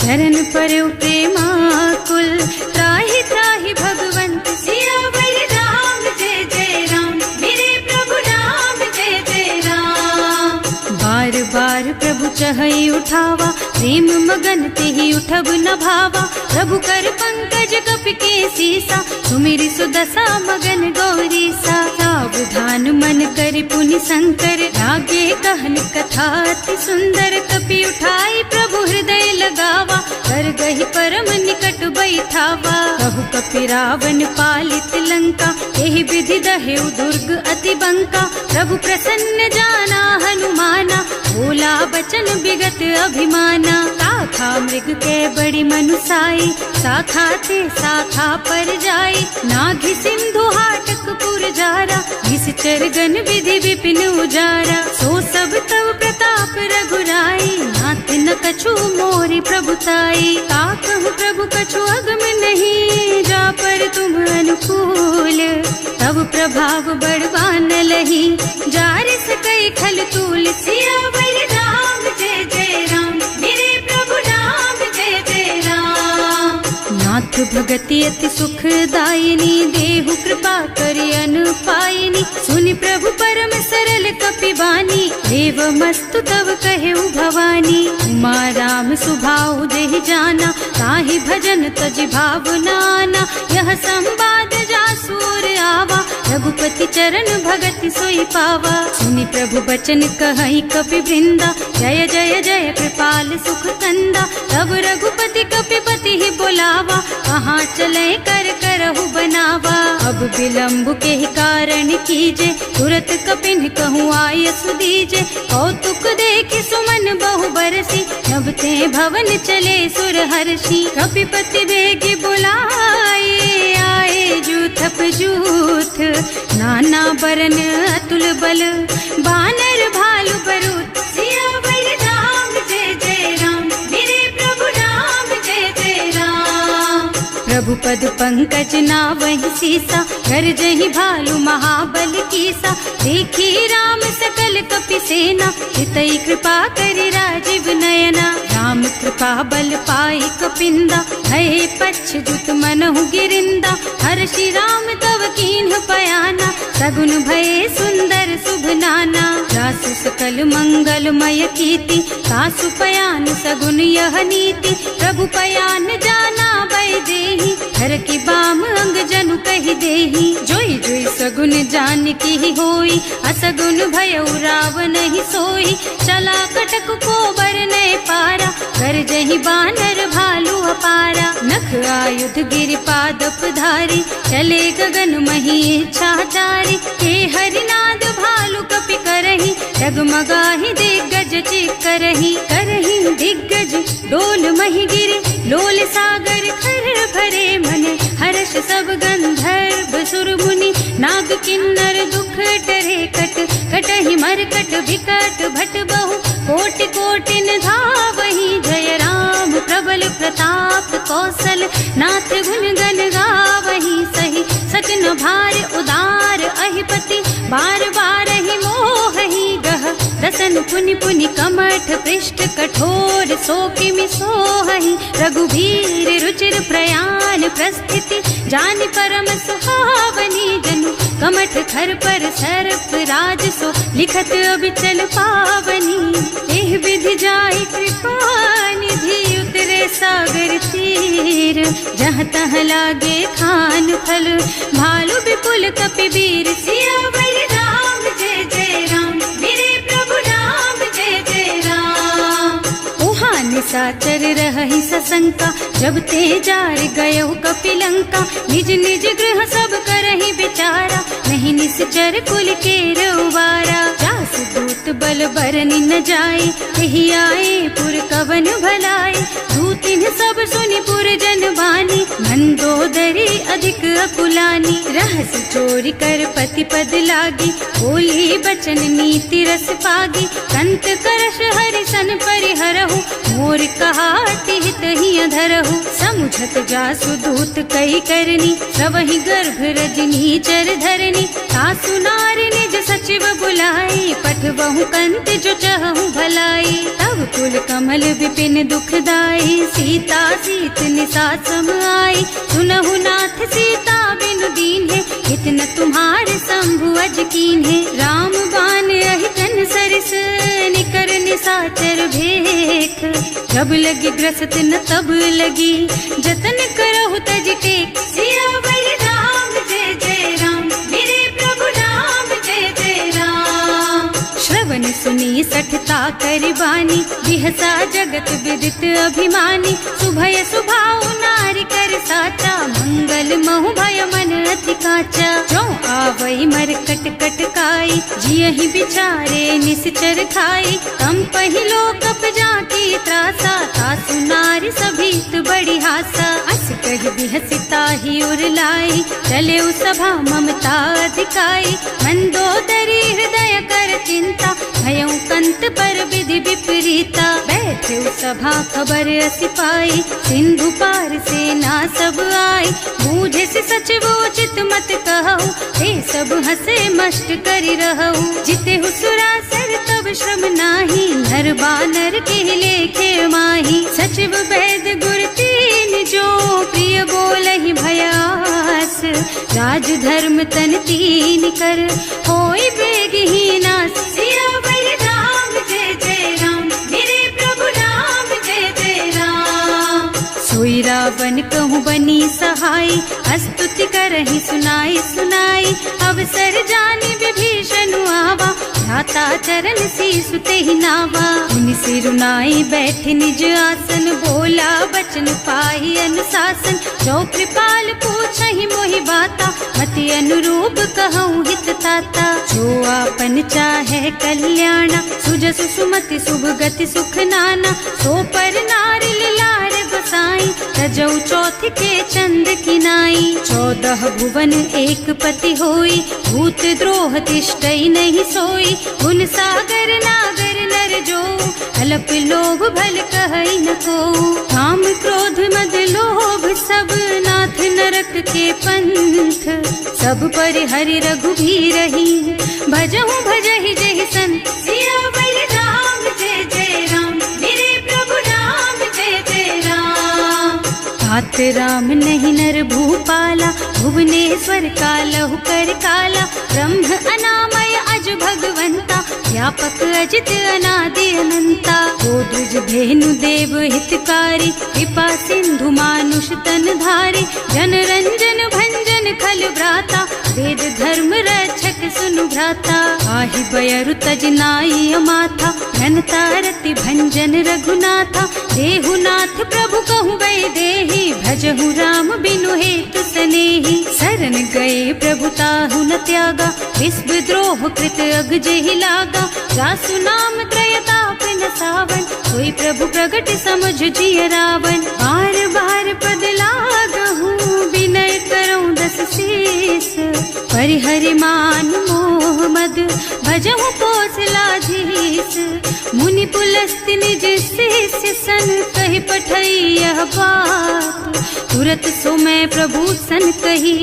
चरण परउ प्रेमाकुल त्राहि त्राहि भगवंत सियावर राम जय जय राम मेरे प्रभु राम जय जय राम बार बार प्रभु चहई उठावा प्रेम मगन तेहि उठब न भावा प्रभु कर पंकज कपि के सीसा सुमिरि सुदशा मगन गौरी सा सावधान मन कर पुनि शंकर लागे कहन कथा अति सुंदर कपि उठाई प्रभु हृदय लगावा कर गहि परम निकट बैठावा कहु कपि रावण पालित लंका एहि विधि दहेउ दुर्ग अति बंका प्रभु प्रसन्न जाना हनुमाना बोला बचन विगत अभिमाना शाखा मृग के बड़ी मनुसाई शाखा ते शाखा पर जाई नाघि सिंधु हाटक पुर जारा निश्चर गन विधि विपिन उजारा सो सब तव प्रताप रघुराई नाथ न कछु मोरि प्रभुताई ताकहु प्रभु कछु अगम नहीं जा पर तुम अनुकूल तब प्रभाव बड़वान लही जार सकई खल तूल सियावर राम जय जय राम मेरे प्रभु राम जय जय राम नाथ भगति अति सुखदायिनी देहु कृपा करि अनुपायिनी सुनि प्रभु परम सरल कपि सदैव मस्तु तव कहु भवानी। उमा राम सुभाऊ देहि जाना, ताहि भजन तज भावनाना। यह संवाद जासूर आवा, रघुपति चरण भगति सोई पावा। सुनि प्रभु बचन कहई कपि वृंदा, जय जय जय कृपाल सुख कंदा। तब रघुपति कपिपति ही बोलावा, कहाँ चले कर करहु बनावा। अब विलम्ब के ही कारण कीजे, तुरत कपिन कहूँ आय सुदीजे। कौतुक देखि सुमन बहु बरसी, नभ ते भवन चले सुर हर्षि। कपिपति बेगी बुलाए, आए जूथप जूथ। नाना बरन अतुल बल, बानर भालु बरूथ। सियावर राम जय जय राम, मेरे प्रभु राम जय जय राम। प्रभु पद पंकज नावहि सीसा, गरजहि भालु महाबल कीसा। देखी राम सकल कपि सेना, हितई कृपा करि राजीव नयना। राम कृपा बल पाई कपिंदा, भये पच्छजुत मनहु गिरिंदा। हर्षि राम तव कीन्ह पयाना, सगुन भये सुंदर शुभ नाना। जासु सकल मंगलमय कीर्ति, तासु पयान सगुन यह नीति। प्रभु पयान जाना भय देहि, हर की बाम अंग जनु कहि देहि। जोई जोई सगुन जान की ही होई, असगुन भयउ रावण ही सोई। चला कटक को बरनय पारा, गरजहि बानर भालु अपारा। नख आयुध गिरिपादप धारी, चले गगन मही इच्छाचारी। के हरिनाद भालु कपि करहि, डगमगाहि दिग्गज चिक्करहि। करहि दिग्गज डोल मही गिरे, लोल सागर खर भरे मन। हर्ष सब गंधर्व सुर मुनि, नाग किन्नर दुख टरे कट। कटहि मरकट विकट भट बहु, कोटि कोटिन धावहि। जय राम प्रबल प्रताप कौशल, नाथ गुण गण गावहि। सही सच न भार उदार अहिपति, बार बार ही मोहि गह। दसन पुनि पुनि कमठ पृष्ठ, कठोर सो किमि सोहहि। रघुवीर रुचिर प्रयाण प्रस्थिति, जानि परम सुहावनी। जनु कमठ खर पर सर्प राज सो, लिखत अबिचल पावनी। एह विधि जाय कृपा निधि, उतरे सागर तीर। जहाँ तहाँ लागे खान फल, भालु विपुल कपि वीर। सियावर राम जय जय राम, मेरे प्रभु राम जय जय राम। उहाँ निशाचर रहहि सशंका, जब ते जार गयो कपि लंका। निज निज गृह सब करहि विचारा, नहीं निश्चर कुल के रउबारा। जास दूत बल बरनि न जाए, तेहि आए पुर कवन भलाए। दूतिन सब सुनि पुर जन बानी, मंदोदरी अधिक अकुलानी। रहस्य चोरी कर पति पद लागी, बोली बचन नीति रस पागी। कंत करश हरिसन परिहरहु, मोर कहाति हित ही अधरहु। समुझत जासु दूत कई करनी, सबहि गर्भ रजनी चर धरनी। सासु नारी निज सचिव बुलाई, पठबहु कंत जो चहु भलाई। तब कुल कमल विपिन दुखदाई, सीता सीत निसा सम आई। सुनहु नाथ सीता बिनु दीन्हे, इतना तुम्हारे शंभु अज कीन्हे। राम बान अहितन सरिस, निकर निसाचर भेख। जब लगी ग्रसत न तब लगी, जतन करहु तज टेक। सियावर राम जय जय राम, मेरे प्रभु राम जय जय राम। श्रवण सुनी सठता करि बानी, बिहसा जगत विदित अभिमानी। सुभय सुभाऊ नारी कर साचा, मंगल महु भय मन अति काचा। जो आवई मरकट कटकाई, जियहि बिचारे निश्चर खाई। तम पहिलो कप जाकी त्रासा, तासु नारी सभीत बड़ी हासा। अस कहि बिहसिता ही उरलाई, चले सभा ममता अधिकाई। मंदोदरी हृदय कर चिंता, भयउ कंत पर विधि विपरीता। बैठे सभा खबर असी पाई, सिंधु पार सेना सब आई। बूझे से सचिव उचित मत कहु, हे सब हसे मस्त करि रहु। जिते हुसुरासर तब श्रम नाही, नर बानर के लेखे माही। सचिव वैद गुर तीन जो, प्रिय बोलहि भयास। राज धर्म तन तीन कर, होई बेगहि नास। सियावर राम रावण कहूँ बनी सहाय, स्तुति करहि सुनाई सुनाई। अवसर जानि विभीषण आवा, भ्राता चरण सीसु तेहि नावा। मुनि सिरुनाई बैठे निज आसन, बोला बचन पाहि अनुशासन। जो कृपाल पूछहि मोहि बाता, मति अनुरूप कहूँ हित ताता। जो आपन चाहे कल्याणा, सुजसु सुमति शुभ गति सुख नाना। सो पर नारि लार गोसाई, तजौ चौथ के चंद किनाई। 14 भुवन एक पति होई, भूत द्रोह तिष्ठई नहीं सोई। गुण सागर नागर नर जो, अल्प लोभ भल कहई न को। काम क्रोध मद लोभ सब, नाथ नरक के पंथ। सब पर हरि रघुबीरहि, भजहु भजहि जहि संत। सियावर राम जय जय राम, मेरे प्रभु राम जय जय राम। तात राम नहीं नर भूपाला, भुवनेश्वर कालहु कर काला। ब्रह्म अनामय अज भगवंता, व्यापक अजित अनादि अनंता। गोद्विज धेनु देव हितकारी, कृपा सिंधु मानुष तन धारी। जन रंजन भंजन खल भ्राता, वेद धर्म रक्षक सुनु भ्राता। आहि बयरु तज नाई अमाथा, घनता रति भंजन रघुनाथा। देहुनाथ प्रभु कहूँ वैदेही, भजहु राम बिनु हेतु सनेही। शरण गए प्रभु ताहु न त्यागा, विश्व द्रोह कृत अग जेहि लागा। जासु नाम त्रयताप न सावन, कोई प्रभु प्रगट समझ जिय रावण। बार बार पद लागहु, विनय करऊँ दस शीस। परिहरि मान मोह मद, भजहु कौशलाधीश। मुनि पुलस्त निज शिष्य सन, कहि पठई यह बात। तुरत सो मैं प्रभु सन कही,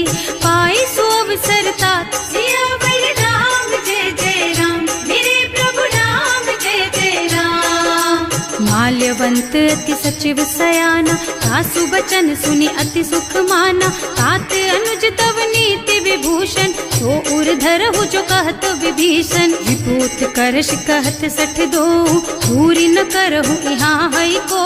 पाई सो अवसर तात। सियावर राम जय जय राम, मेरे प्रभु राम जय जय राम। माल्यवंत अति सचिव सयाना, सासु बचन सुनि अति सुख माना। तात अनुज तव नीति विभूषण, सो उर धरहु जो कहत विभीषण। विपूत करश कहत 62, पूरी न करहु यहाँ हई को।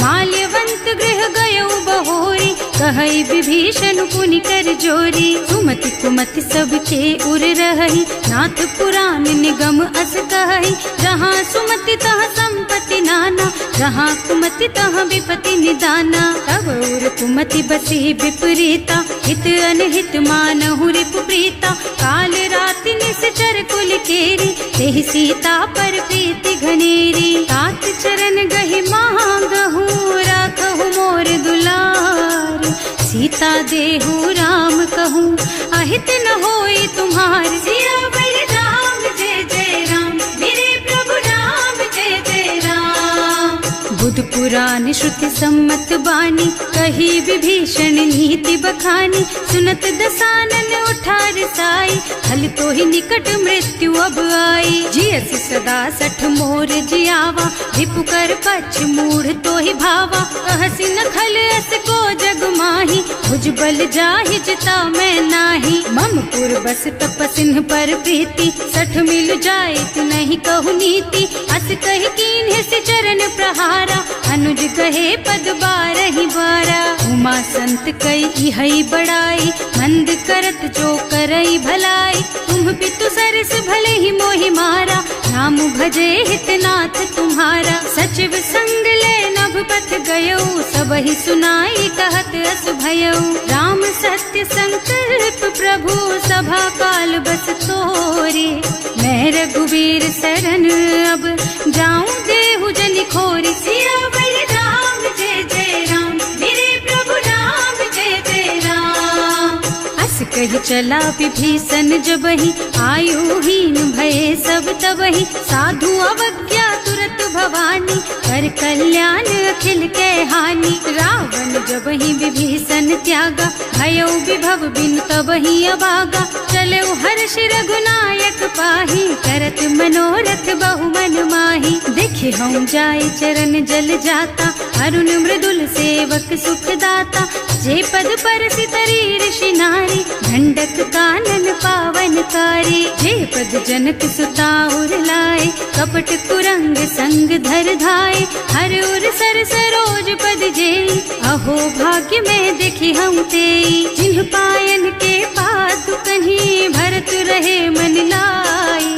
माल्यवंत गृह गयौ बहोरी, कहई विभीषण पुनि कर जोरी। सुमति कुमति सबके उर रहई, नाथ पुराण निगम अस कहई। जहाँ सुमति तहाँ संपत्ति नाना, जहाँ कुमति तहाँ विपत्ति निदाना। तब उर कुमति बसी विपरीता, हित अनहित मानहु रिपु प्रीता। काल राति निश्चर कुल केरी, तेहि सीता पर प्रीति घनेरी। तात चरण गहि मांगहु, राखहु मोर दुलार। सीता देहु राम कहूँ, अहित न होई तुम्हार। सियावर राम जय जय राम, मेरे प्रभु राम जय जय राम। बुध पुराण श्रुति सम्मत बानी, कही विभीषण नीति बखानी। सुनत दसानन उठा रिसाई, हल तो ही निकट मृत्यु अब आई। जियसि सदा 60 मोर जियावा, रिपु कर पक्ष मूढ़ तो ही भावा। कहसि न खल अस को जग माही, भुज बल जाहि जिता मैं नाही। मम पुर बस तपसिन्ह पर प्रीति, 60 मिल जाए नहीं कहु नीति। अस कहि कीन्ह से चरण प्रहारा, अनुज कहे पद 12 बारा। उमा संत कई हई बड़ाई, मंद करत जो करई भलाई। तुम पितु सरस भले ही मोहि मारा, नाम भजे हितनाथ तुम्हारा। सचिव संग ले नभ पथ गयो, सबहि सुनाई कहत अस भयो। राम सत्य संकल्प प्रभु, सभा काल बस तोरे। मैं रघुवीर शरण अब, जाऊं देहु जनि खोरी। सियावर राम जय जय राम, मेरे प्रभु राम जय जय राम। अस कहि चला विभीषण जबहि, आयुहीन भये सब तबहि। साधु अवज्ञा तुरत भवानी, कर कल्याण अखिल के हानि। रावण जबहि विभीषण त्यागा, भयो विभव बिनु तबहि अभागा। चलऊ हर्ष रघुनायक पाहि, करत मनोरथ बहु मन माहि। देखे हम जाय चरण जल जाता, अरुण मृदुल सेवक सुख दाता। जे पद परसि तरी ऋषि नारी, ढंडक कानन पावनकारी। जे पद जनक सुता उर लाए, कपट कुरंग संग धर धाय, हर उर सर सरोज पद जेई, अहो भाग्य में देखी हम तेई। जिन्ह पायन के पादु कहीं भरत रहे मन लाई,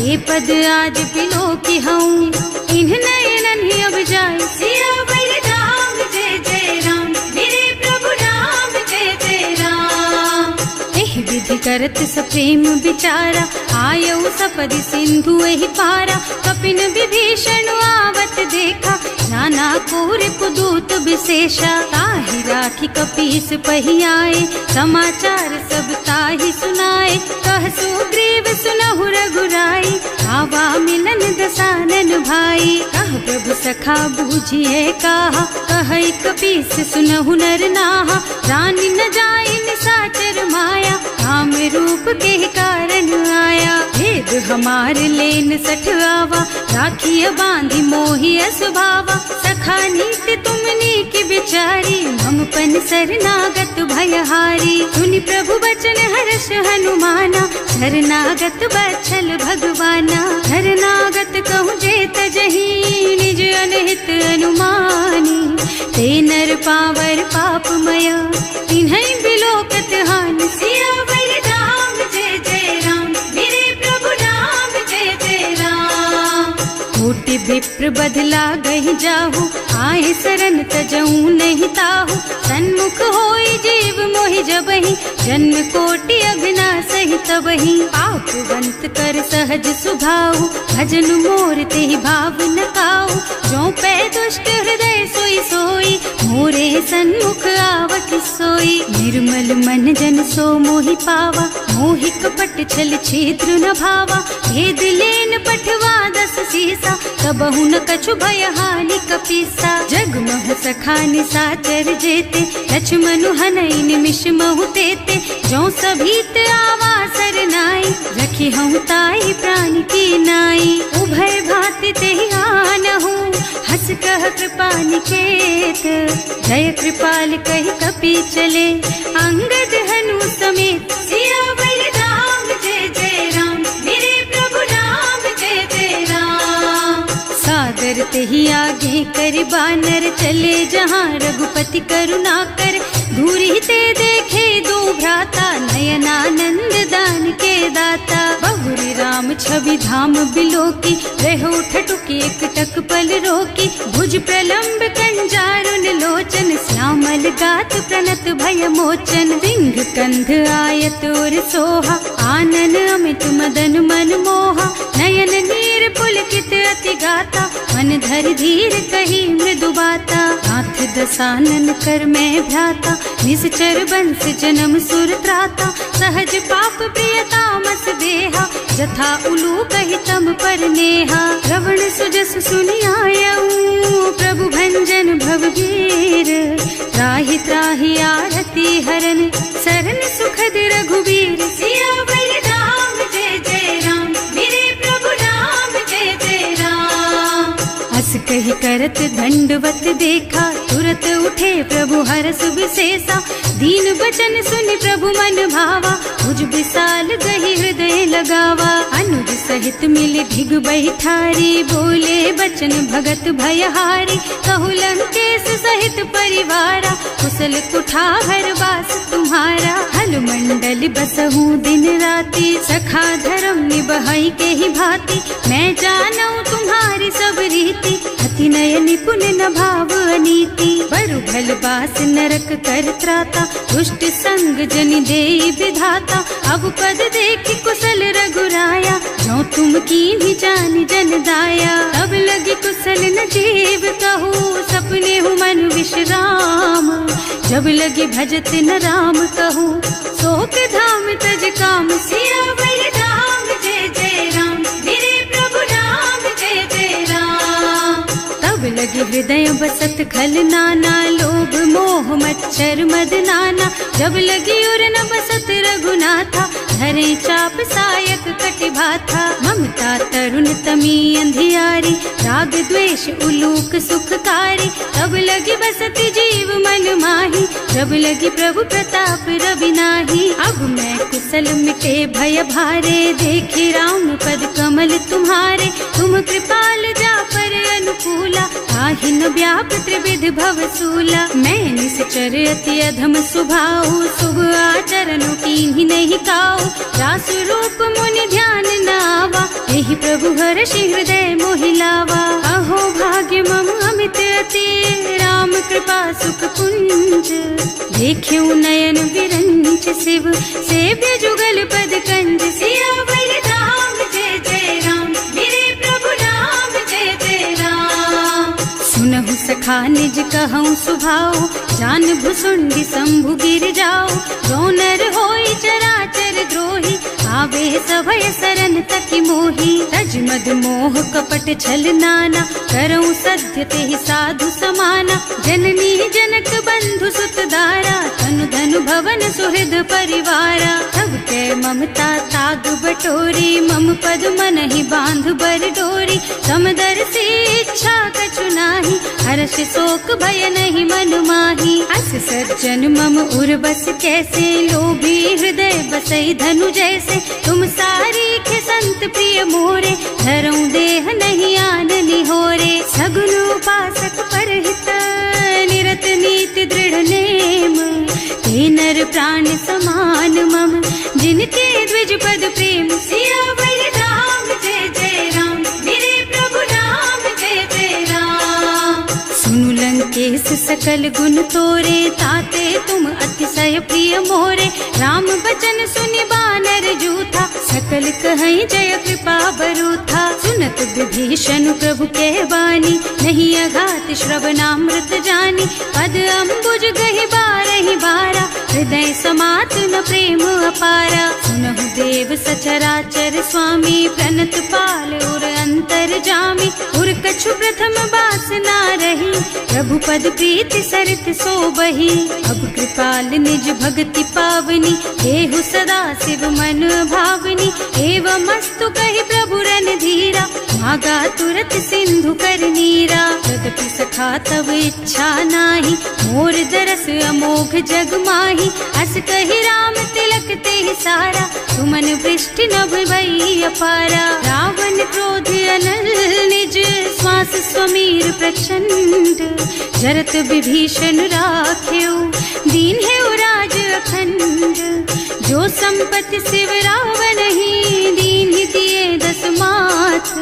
ये पद आज पिलो की हूँ इन्ह नयनन ही अब जाए। सिया बलराम जय जय राम, मेरे प्रभु राम जय जय राम। एह विधि करत सप्रेम विचारा, आयऊ सपदि सिंधु एहि पारा। कपिन विभीषण आवत देखा, नाना कोर पुदूत विशेषा। ताहि राखी कपीस पही आए, समाचार सब ताहि सुनाए। कह सुग्रीव सुनहु रघुराई, आवा मिलन दसानन भाई। कह प्रभु सखा बूझिए कहा, कहई कपीस सुनहु नर नाहा। रानी न जाए निशाचर माया, काम रूप के कारण आया। भेद हमार लेन सठ आवा, राखिय बांधी मोहि स्वभावा। सखा नीति तुमनी की बिचारी, हम पन शरणागत भयहारी। सुनि प्रभु बचन हर्ष हनुमाना, शरणागत बच्छल भगवाना। शरणागत कहूँ जेत जही, निज अनहित अनुमानी। ते नर पावर पापमय, तिन्है बिलोकत हानि। सिया बलराम जय जय राम, मेरे प्रभु राम जय जय राम। कोटि विप्र बदला गहि जाहु, आए शरण तजऊ नहीं ताहु। सन्मुख होई जीव मोहि जबहि, जन्म कोटि अघनासहि तबहि। पापवंत कर सहज सुभाऊ, भजन मोर तेहि भाव न काऊ। जो पै दुष्ट हृदय सोई सोई, मोरे सन्मुख आवत सोई। निर्मल मन जन सो मोहि पावा, मोहि कपट छल छिद्र न भावा। भेद लेन पठवा दस सीसा, कबहु न कछु भय हानि कपीसा। जगमोह सखा निशाचर जेते, लक्ष्मण हनई निमिष महु तेते। जो सभीत आवा सरनाई, रखी हूँ ताई प्राण की नाई। उभय भांति तेहि आनहु, हस कह कृपा निकेत। जय कृपाल कहि कपि चले, अंगद हनु समेत। सिया बलराम जय जय राम, मेरे प्रभु राम जय जय राम। सादर तेहि आगे कर बानर, चले जहाँ रघुपति करुणा कर। दूरी ते देखे दो भ्राता, नयनानंद दान के दाता। बहुरी राम छवि धाम बिलोकी, रहो ठटुकी एकटक पल रोकी। भुज प्रलंब कंजारुन लोचन, श्यामल गात प्रणत भय मोचन। सिंह कंध आयत और सोहा, आनन अमित मदन मन मोहा। नयन नीर पुलकित अति गाता, मन धर धीर कही मृदु बाता। हाथ दसानन कर मैं भ्राता, निश्चर बंस जन्म सुर त्राता। सहज पाप प्रिय तामस देहा, जथा उलू कहि तम पर नेहा। श्रवण सुजस सुनि आयऊ, प्रभु भंजन भवभीर। त्राहि त्राहि आरती हरन, सरन सुखद रघुबीर। सिया बलराम जय जय राम, मेरे प्रभु राम जय जय राम। हस कहि करत दंडवत देखा, तुरत उठे प्रभु हरष विशेषा। दीन बचन सुनि प्रभु मन भावा, भुज विशाल गहि हृदय लगावा। अनुज सहित मिल ढिग बैठारी, बोले बचन भगत भयहारी। कहु लंकेश सहित परिवारा, कुशल कुठार वास तुम्हारा। हल मंडल बसहु दिन राति, सखा धर्म निबहई के ही भांति। मैं जानऊ तुम्हारी सब रीति, अति नय निपुण न भाव अनीति। बरु भल बास नरक कर त्राता, दुष्ट संग जनि देई विधाता। अब पद देखि कुशल रघुराया, जो तुम कीन्ही जानि जन दाया। तब लगी कुशल न जीव कहू, सपने हूँ मन विश्राम। जब लगी भजत न राम कहूँ, शोक धाम तज काम। सिया बलराम जय जय राम, मेरे प्रभु राम जय जय राम। तब लगे हृदय बसत खल नाना, लोभ मोह मोह मच्छर मद नाना। जब लगी उर न बसत रघुनाथा, धरे चाप सायक कटिभा था। ममता तरुण तमी अंधियारी, राग द्वेष उलूक सुखकारी। तब लगी बसती जीव मन माही, जब लगी प्रभु प्रताप रवि नाही। अब मैं कुशल मिटे भय भारे, देखे राम पद कमल तुम्हारे। तुम कृपाल जा पर अनुकूला, ताहि न व्याप त्रिविध भव सूला। मैं निश्चर अति अधम स्वभाव, शुभ आचरण कीन्ही नहीं काऊ। रास रूप मुनि ध्यान न आवा, यही प्रभु हर्षि हृदय मोहि लावा। अहो भाग्य मम अमित अति, राम कृपा सुख कुंज। देख्यऊ नयन विरंच शिव, सेव्य जुगल पद कंज। सियावर राम जय जय राम, मेरे प्रभु राम जय जय राम। सुनहु सखा निज कहऊँ सुभाऊ, जान भुसुंडी शंभु गिर जाओ। जो नर होई चराचर द्रोही, आवे सभय सरन तकी मोही। तज मद मोह कपट छल नाना, करऊँ सत्य तेहि साधु समाना। जननी जनक बंधु सुत दारा, तनु धनु भवन सुहृद परिवारा। तब कै ममता ताग बटोरी, मम पद मनहि बांध बर डोरी। समदर से इच्छा कछु नाही, हर्ष शोक भय नहीं मन माही। अस सज्जन मम उर बस कैसे, लोभी हृदय बसई धनु जैसे। तुम सारीख संत प्रिय मोरे, धरऊं देह नहीं आन निहोरे। सगुन उपासक परहित, निरत नीति दृढ़ नेम। ते नर प्राण समान मम, जिनके द्विज पद प्रेम। सियावर राम जय जय राम, मेरे प्रभु राम जय जय राम। सुनु लंकेश सकल गुण तोरे, ताते तुम अतिशय प्रिय मोरे। राम बचन सुनि बानर जूथा, सकल कहई जय कृपा बरूथा। सुनत विभीषण प्रभु के बानी, नहीं अघात श्रवणामृत जानी। पद अम्बुज गहि बारहि बारा, हृदय समात न प्रेम अपारा। सुनहु देव सचराचर स्वामी, प्रणत पाल उर अंतर जामी। उर कछु प्रथम बास ना रही, प्रभु पद प्रीति सरित सोबही। अब कृपाल निज भक्ति पावनी, देहु सदा शिव मन भावनी। एवं मस्तु कहि प्रभु रन धीरा, मागा तुरत सिंधु कर नीरा। तदपि सखा तब इच्छा नाही, मोर दरस अमोघ जग माही। अस कहि राम तिलक तेहि सारा, सुमन वृष्टि नभ भई अपारा। रावण क्रोध अनल निज, श्वास स्वमीर प्रचंड। जरत विभीषण राख्यो, दीन है राज अखंड। जो संपत्ति शिव रावण ही, दीन ही दिए दस माथ।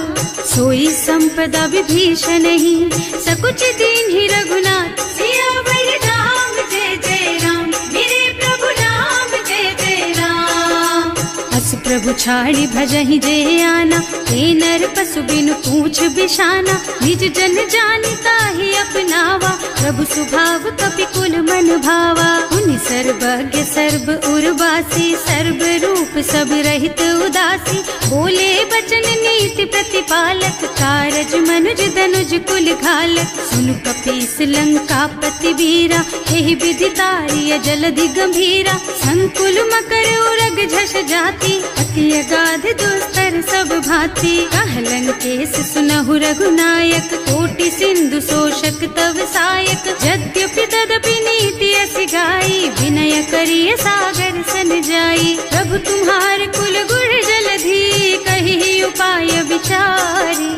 सोई संपदा विभीषण ही, सकुच दीन ही रघुनाथ। सियावर राम जय जय राम, मेरे प्रभु राम जय जय राम। अस प्रभु छाड़ी भजहि जे आना, हे नर पशु बिनु पूछ बिशाना। निज जन जानता ही अपनावा, प्रभु स्वभाव कपिकुल मन भावा। उनि सर्वज्ञ सर्व उर्वासी, सर्व रूप सब रहित उदासी। बोले बचन नीति प्रतिपालक, कारज मनुज धनुज कुल घालक। सुनु कपीस लंकापति वीरा, यही विधि तारिय जलधि गंभीरा। संकुल मकर उरग झष जाति, अति अगाध दुस्तर सब भांति। कह लंकेश सुनहु रघुनायक, कोटि सिंधु शोषक तव सायक। यद्यपि तदपि नीति अस गाई, विनय करिय सागर सन जाई। प्रभु तुम्हार कुल गुण जलधि, कही उपाय विचारी।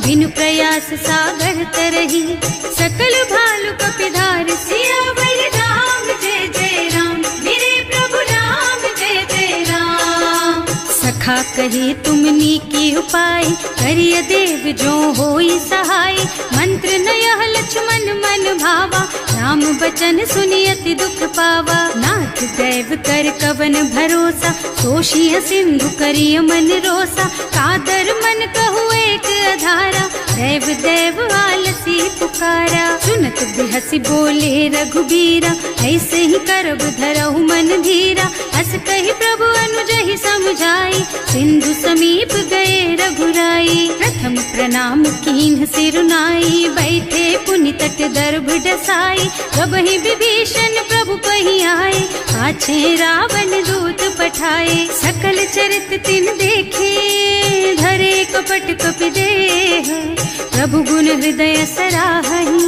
बिनु प्रयास सागर तरही, सकल भालु कपिधार। सियावर राम जय जय राम, मेरे प्रभु राम जय जय राम। सखा कही तुमनी की उपाय, करिय देव जो होई सहाय। मंत्र नयह लक्ष्मण मन भावा, राम बचन सुनि अति दुख पावा। नाथ दैव कर कवन भरोसा, सोषिय सिंधु करिय मन रोसा। कादर मन कहु एक अधारा, दैव दैव आलसी पुकारा। सुनत बिहसी बोले रघुबीरा, ऐसे ही करब धरहु मन धीरा। अस कहि प्रभु अनुजहि समझाई, सिंधु समीप गए रघुराई। प्रथम प्रथम प्रणाम कीन्ह सिरुनाई, बैठे पुनि तट दर्भ डसाई। वही विभीषण प्रभु पही आए, पाछे रावण दूत पठाए। सकल चरित तिन देखे, धरे कपट कपि देह। प्रभु गुण हृदय सराहहि,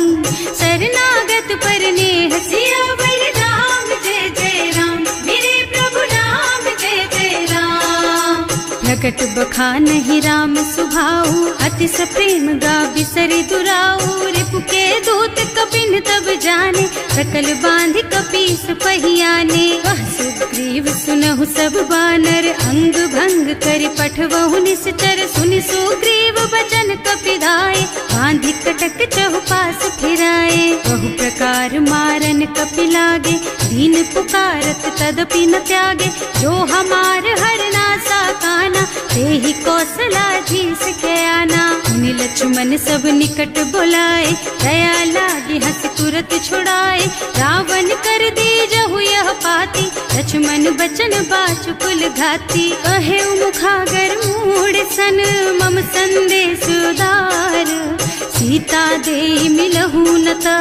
शरणागत पर नेह। सियावर राम जय जय राम, मेरे प्रभु राम जय जय राम। प्रकट बखानहि राम सुभाऊ, अति सप्रेम गा बिसरि दुराऊ। रिपु के दूत कपिन तब जाने, सकल बांध कपीस पहियाने। वह सुग्रीव सुनहु सब बानर, अंग भंग करि पठवहु निश्चर। सुनि सुग्रीव बचन कपिधाय, बांधि कटक चहुपास फिराए। बहु प्रकार मारन कपि लागे, दीन पुकारत तदपि न त्यागे। जो हमार हरना सा काना, तेहि कौशलाधीश के आना। मुनि लक्ष्मण सब निकट बुलाए, दया लागी हंस तुरत छुड़ाए। रावण कर दीजहु यह पाती, लक्ष्मण बचन बाचु कुल घाती। कहे मुखागर मूढ़ सन, मम संदेश उदार। सीता दे मिलहु न ता,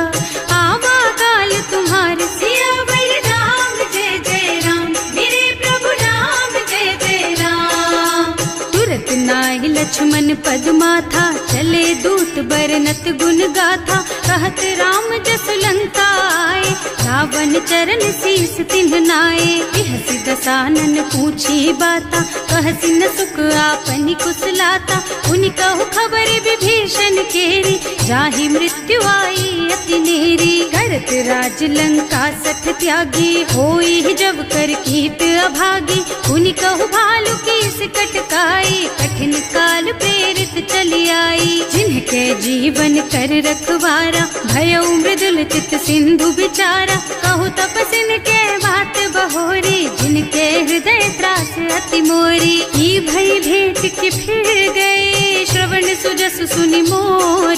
आवा काल तुम्हार। सियावर राम जय जय राम, मेरे प्रभु राम जय जय राम। तुरत नाहि लक्ष्मण पद माथा, चले दूत बरनत गुण गाथा। कहत राम जसु लंका आए, रावण चरण शीस तिन्ह नाए। बिहसि दसानन पूछी बाता, कहसि न सुख आपनि कुशलाता। उनि कहु खबर विभीषण केरी, जाहि मृत्यु आई अति नेरी। करत राज लंका सठ त्यागी, होई जब कर कीट अभागी। उनि कहु भालु कीस कटकाई, कठिन काल प्रेरित चली आई। जिनके जीवन कर रखवारा, भयउ मृदुल चित सिंधु बिचारा। कहु तपसिन के बात बहोरी, जिनके हृदय त्रास अति मोरी। की भई भेंट कि फिर गए, श्रवण सुजस सुनि मोर।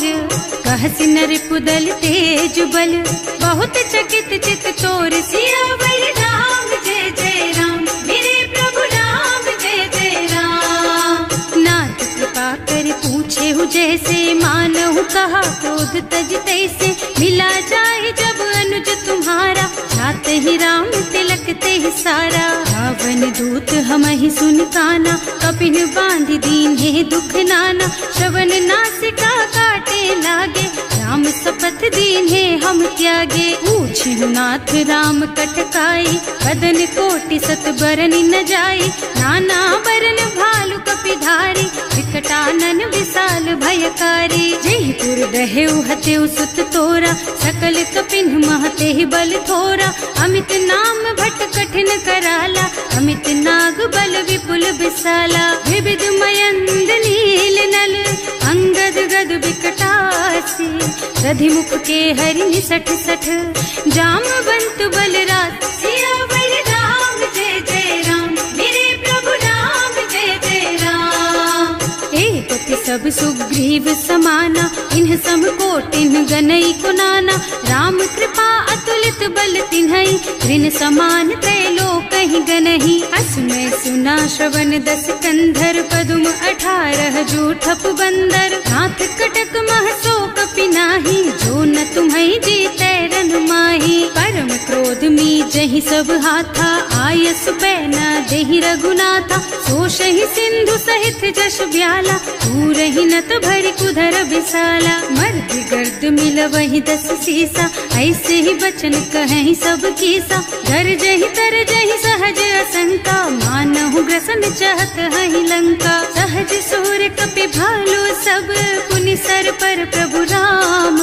कहसि नर पुदल तेज बल, बहुत चकित चित तोर। सियावर राम जय जय राम, मेरे प्रभु राम जय जय राम। नाथ कृपा कर पूछे हु जैसे, मानहु कहा क्रोध तज तैसे। मिला जाए जब अनुज तुम्हारा, जाते ही राम तिलक ते सारा। रावण दूत हमहि सुन काना, कपिन बांधि दीन्हे दुख नाना। श्रवण नासिका काटे लागे, राम शपथ दीन्हे हम त्यागे। पूछिहु नाथ राम कटकाई, बदन कोटि सत बरन न जाई। नाना बरन भालु कपिधारी, विकटानन विशाल भयकारी। जयपुर दहेउ हतेउ सुत तोरा, सकल कपिन महते बल थोरा। अमित नाम भट कठिन कराला, अमित नाग बल विपुल विशाला। विविध मयंद नील नल, अंगद गद विकटासी। दधिमुख के हरि निसठ सठ, जामवंत बलराज। सियावर राम जय जय राम, मेरे प्रभु राम जय जय राम। एक सब सुग्रीव समाना, इन्ह सम कोटिन गनई कुनाना। राम कृपा अतुलित बल तिन्हई, ऋण समान त्रैलोकहि गनहि। असमय सुना श्रवण दस कंधर, पदुम 18 जूठप बंदर। नाथ कटक मह सो कपि नाही, जो न तुम्हई जीतै रन माही। परम क्रोध मी जहि सब हाथा, आयस पैना देहि रघुनाथा। सोषहि सिंधु सहित जश ब्याला, पूरहि नत भरि कुधर विशाला। मर्द गर्द मिलवहि 10 सीसा, ऐसे ही बचन कहें सब कीसा। गरजहि तरजहि सहज असंका, मानहु ग्रसन चाहत हहि लंका। सहज सूर कपि भालु सब, पुनि सर पर प्रभु राम।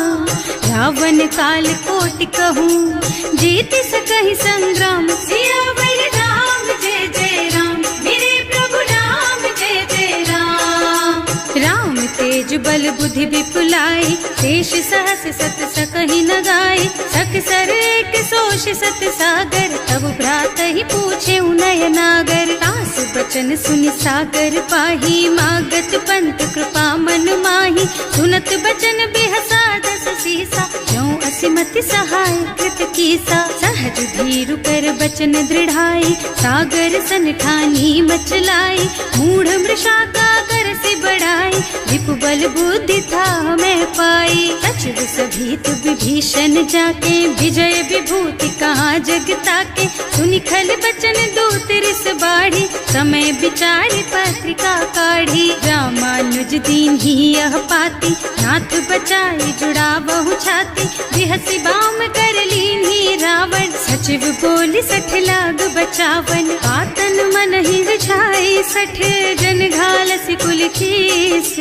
रावण काल कोटि कहूँ, जीत सकहि संग्राम। सियावर राम जय जय राम, मेरे प्रभु राम जय जय राम। राम तेज बल बुद्धि विपुलाई, शेष सहस सत सकहि न गाय। सकसर एक सोष सत सागर, तब भ्रात ही पूछे उनय नागर। तास बचन सुनि सागर पाही, मागत पंत कृपा मन माही। सुनत बचन बिहसा 10 सीसा, ज्यों असि हनुमति सहाय कृत कीसा, सहज धीरु कर बचन दृढ़ाई, सागर सन ठानी मचलाई, मूढ़ मृषा का कर से बढ़ाई, विपु बल बुद्धि था मैं पाई, सचिव सभीत विभीषण जाके, विजय विभूति कहाँ जगता के, सुनि खल बचन दूत रिस बाढ़ी, समय विचारी पत्रिका काढ़ी, रामानुज दीन ही यह पाती, नाथ बचाई जुड़ा बहु छाती, बिहसी बाम कर लीन्ही रावण, सचिव बोली 60 लाग बचावन, आतन मन ही रिझाई 60 जन घालसी कुल कीस,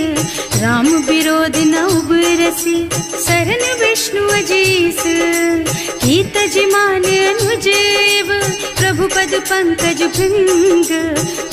राम विरोध न उबरसी सरन विष्णु अजीस, कीत जिमान अनुजेव प्रभु पद पंकज भृंग,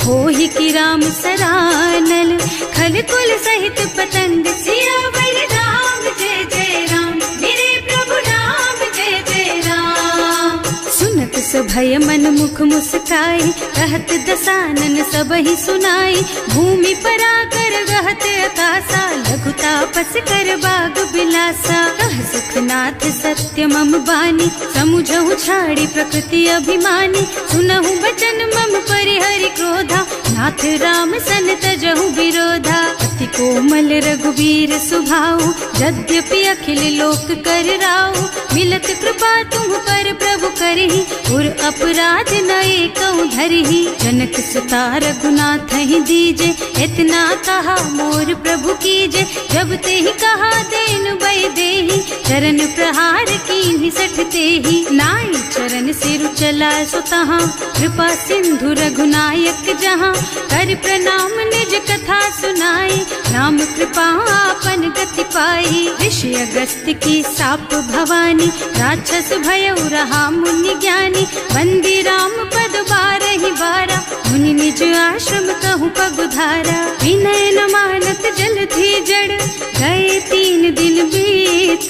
होहि की राम सरानल खल कुल सहित पतंग, सियावर राम जय जय राम, मेरे प्रभु राम जय जय राम। सुनत सभय मन मुख मुस्काई, कहत दसानन सब ही सुनाई, भूमि परा कर गहत आकाशा, लघु तापस कर बाग बिलासा, कह सुखनाथ सत्य मम बानी, समुझहु छाड़ी प्रकृति अभिमानी, सुनहु बचन मम परिहरि क्रोधा, नाथ राम सन तजहु विरोधा, अति कोमल रघुबीर सुभाऊ, यद्यपि अखिल लोक कर राऊ, मिलत कृपा तुम पर प्रभु करही, और अपराध न एकहु धरही, जनक सुता रघुनाथ ही दीजे, इतना कहा मोर प्रभु कीजे, जब ते ही कहा देन बय देही, चरण प्रहार कीन्ही 60 तेही, नाई चरण सिरु चला सुतहा, कृपा सिंधु रघुनायक जहाँ, कर प्रणाम निज कथा सुनाई, नाम कृपा आपन गति पाई, ऋषि अगस्त्य की साप भवानी, राक्षस भयउ रहा मुनि ज्ञानी, वंदी राम पद 12 बारा, मुनि निज आश्रम कहूँ पगुधारा, विनय न मानत जल थी जड़, गए 3 दिन बीत,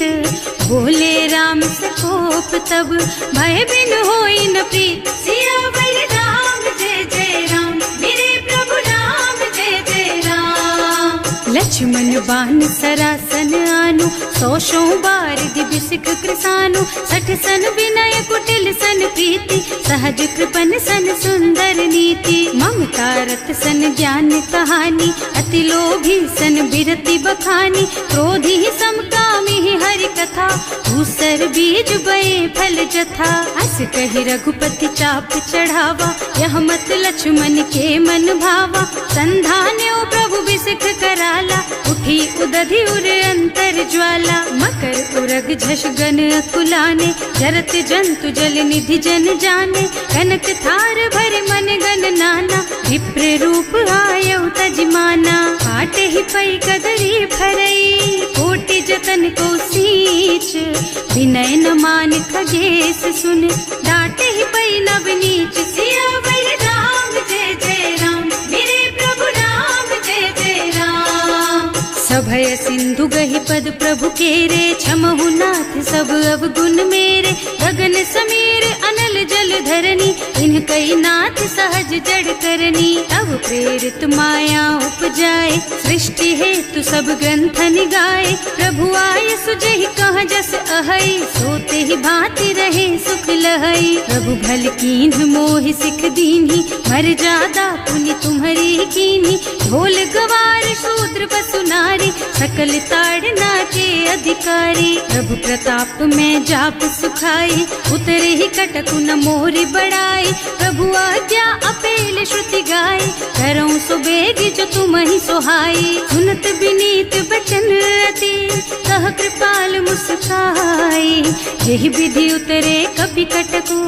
बोले राम सकोप तब, भय बिन होई न प्रीत, सियावर राम जय जय राम, मेरे प्रभु राम जय जय राम। लक्ष्मण बान सरासन आनु, 100 बार दिव्य सिख कृसानु, 60 सन विनय कुटिल सन प्रीति, सहज कृपन सन सुंदर नीति, ममता रत सन ज्ञान कहानी, अति लोभी सन बिरति बखानी, क्रोधी समकामी हरि कथा, दूसर बीज बये फल जथा, अस कहि रघुपति चाप चढ़ावा, यह मत लक्ष्मण के मन भावा, संधान्यो प्रभु बिसिख कराला, उठी उदधि उर अंतर ज्वाला, मकर उरग झष गन अकुलाने, जरत जंतु जल निधि जन जाने, कनक थार भर मन गन नाना, विप्र रूप आयउ तजमाना, काटे ही पई कदरी भरई, कोटि जतन को सींच, विनय न मान खगेश सुन, डांटे ही पई नव नीच, सियावर राम जय जय राम, मेरे प्रभु राम जय जय राम। सभय सिंधु गहि पद प्रभु केरे, क्षमहु नाथ सब अवगुण मेरे, गगन समीर अनल जल धरनी, इन कई नाथ सहज जड़ करनी, तब प्रेरित माया उपजाए, सृष्टि हेतु सब ग्रंथन गाए, प्रभु आय सुजहि कह जस अहै, सोते ही भांति रहे सुख लहै, प्रभु भल कीन्ह मोहि सिख दीन्ही, मर्यादा पुनि तुम्हरी कीन्ही, ढोल गवार शूद्र पशु नारी, सकल ताड़ना के अधिकारी, प्रभु प्रताप में जाप सुखाई, उतरे ही कटकु न मोरि बढ़ाई, प्रभु आज्ञा अपेल श्रुति गाय, करऊं सुबेग जो तुम ही सोहाई, सुनत विनीत बचन अति, कह कृपाल मुस्काई, यही विधि उतरे कपि कटकु,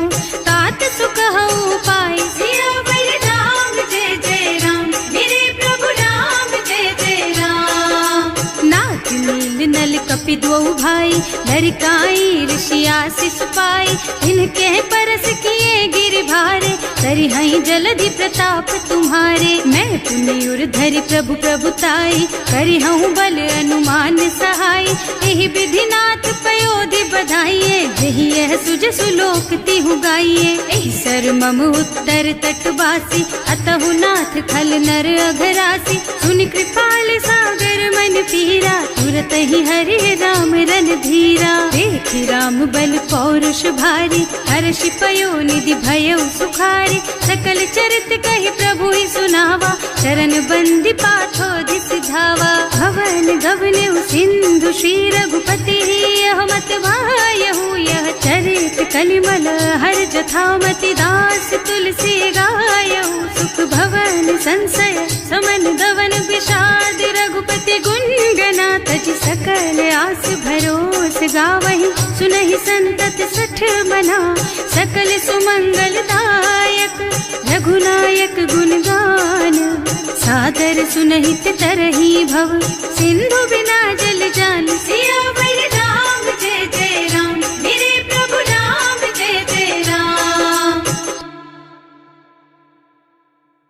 तात सुकहु पाई, सियावर राम जय जय राम, मेरे प्रभु राम जय जय राम। नाथ नील नल कपि द्वौ भाई, लरिकाई ऋषि आशीष पाई, इनके परस किए गिर भारे, करिहई जलधि प्रताप तुम्हारे, मैं पुनि उर धरि प्रभु प्रभुताई, करिहऊँ बल अनुमान सहाय, एहि विधि नाथ पयोधि बधाइए, जहि यह सुज सुलोक तिहु गाइए, एहि सर मम उत्तर तटवासी, अतहु नाथ खल नर अघरासी, सुनि कृपाल सागर मन पीरा, तुर तुरत ही हरे राम रन धीरा। देखि राम बल पौरुष भारी, हर्षि पयो निधि भयउ सुखारी। सकल चरित कहि प्रभु ही सुनावा, चरण बंदी पाथो दिस धावा। भवन गवनेउ सिंधु श्री रघुपति, यह मत वायहु यह चरित कलिमल हर जथामति। दास तुलसी गायहु सुख भवन संशय समन दवन विषाद। रघुपति गुण गना तज सकल आस भरोस गावहि। सुनहि संतत सठ मना, सकल सुमंगल दायक। रघुनायक गुण गान, सादर सुनहित तरहि भव। सिंधु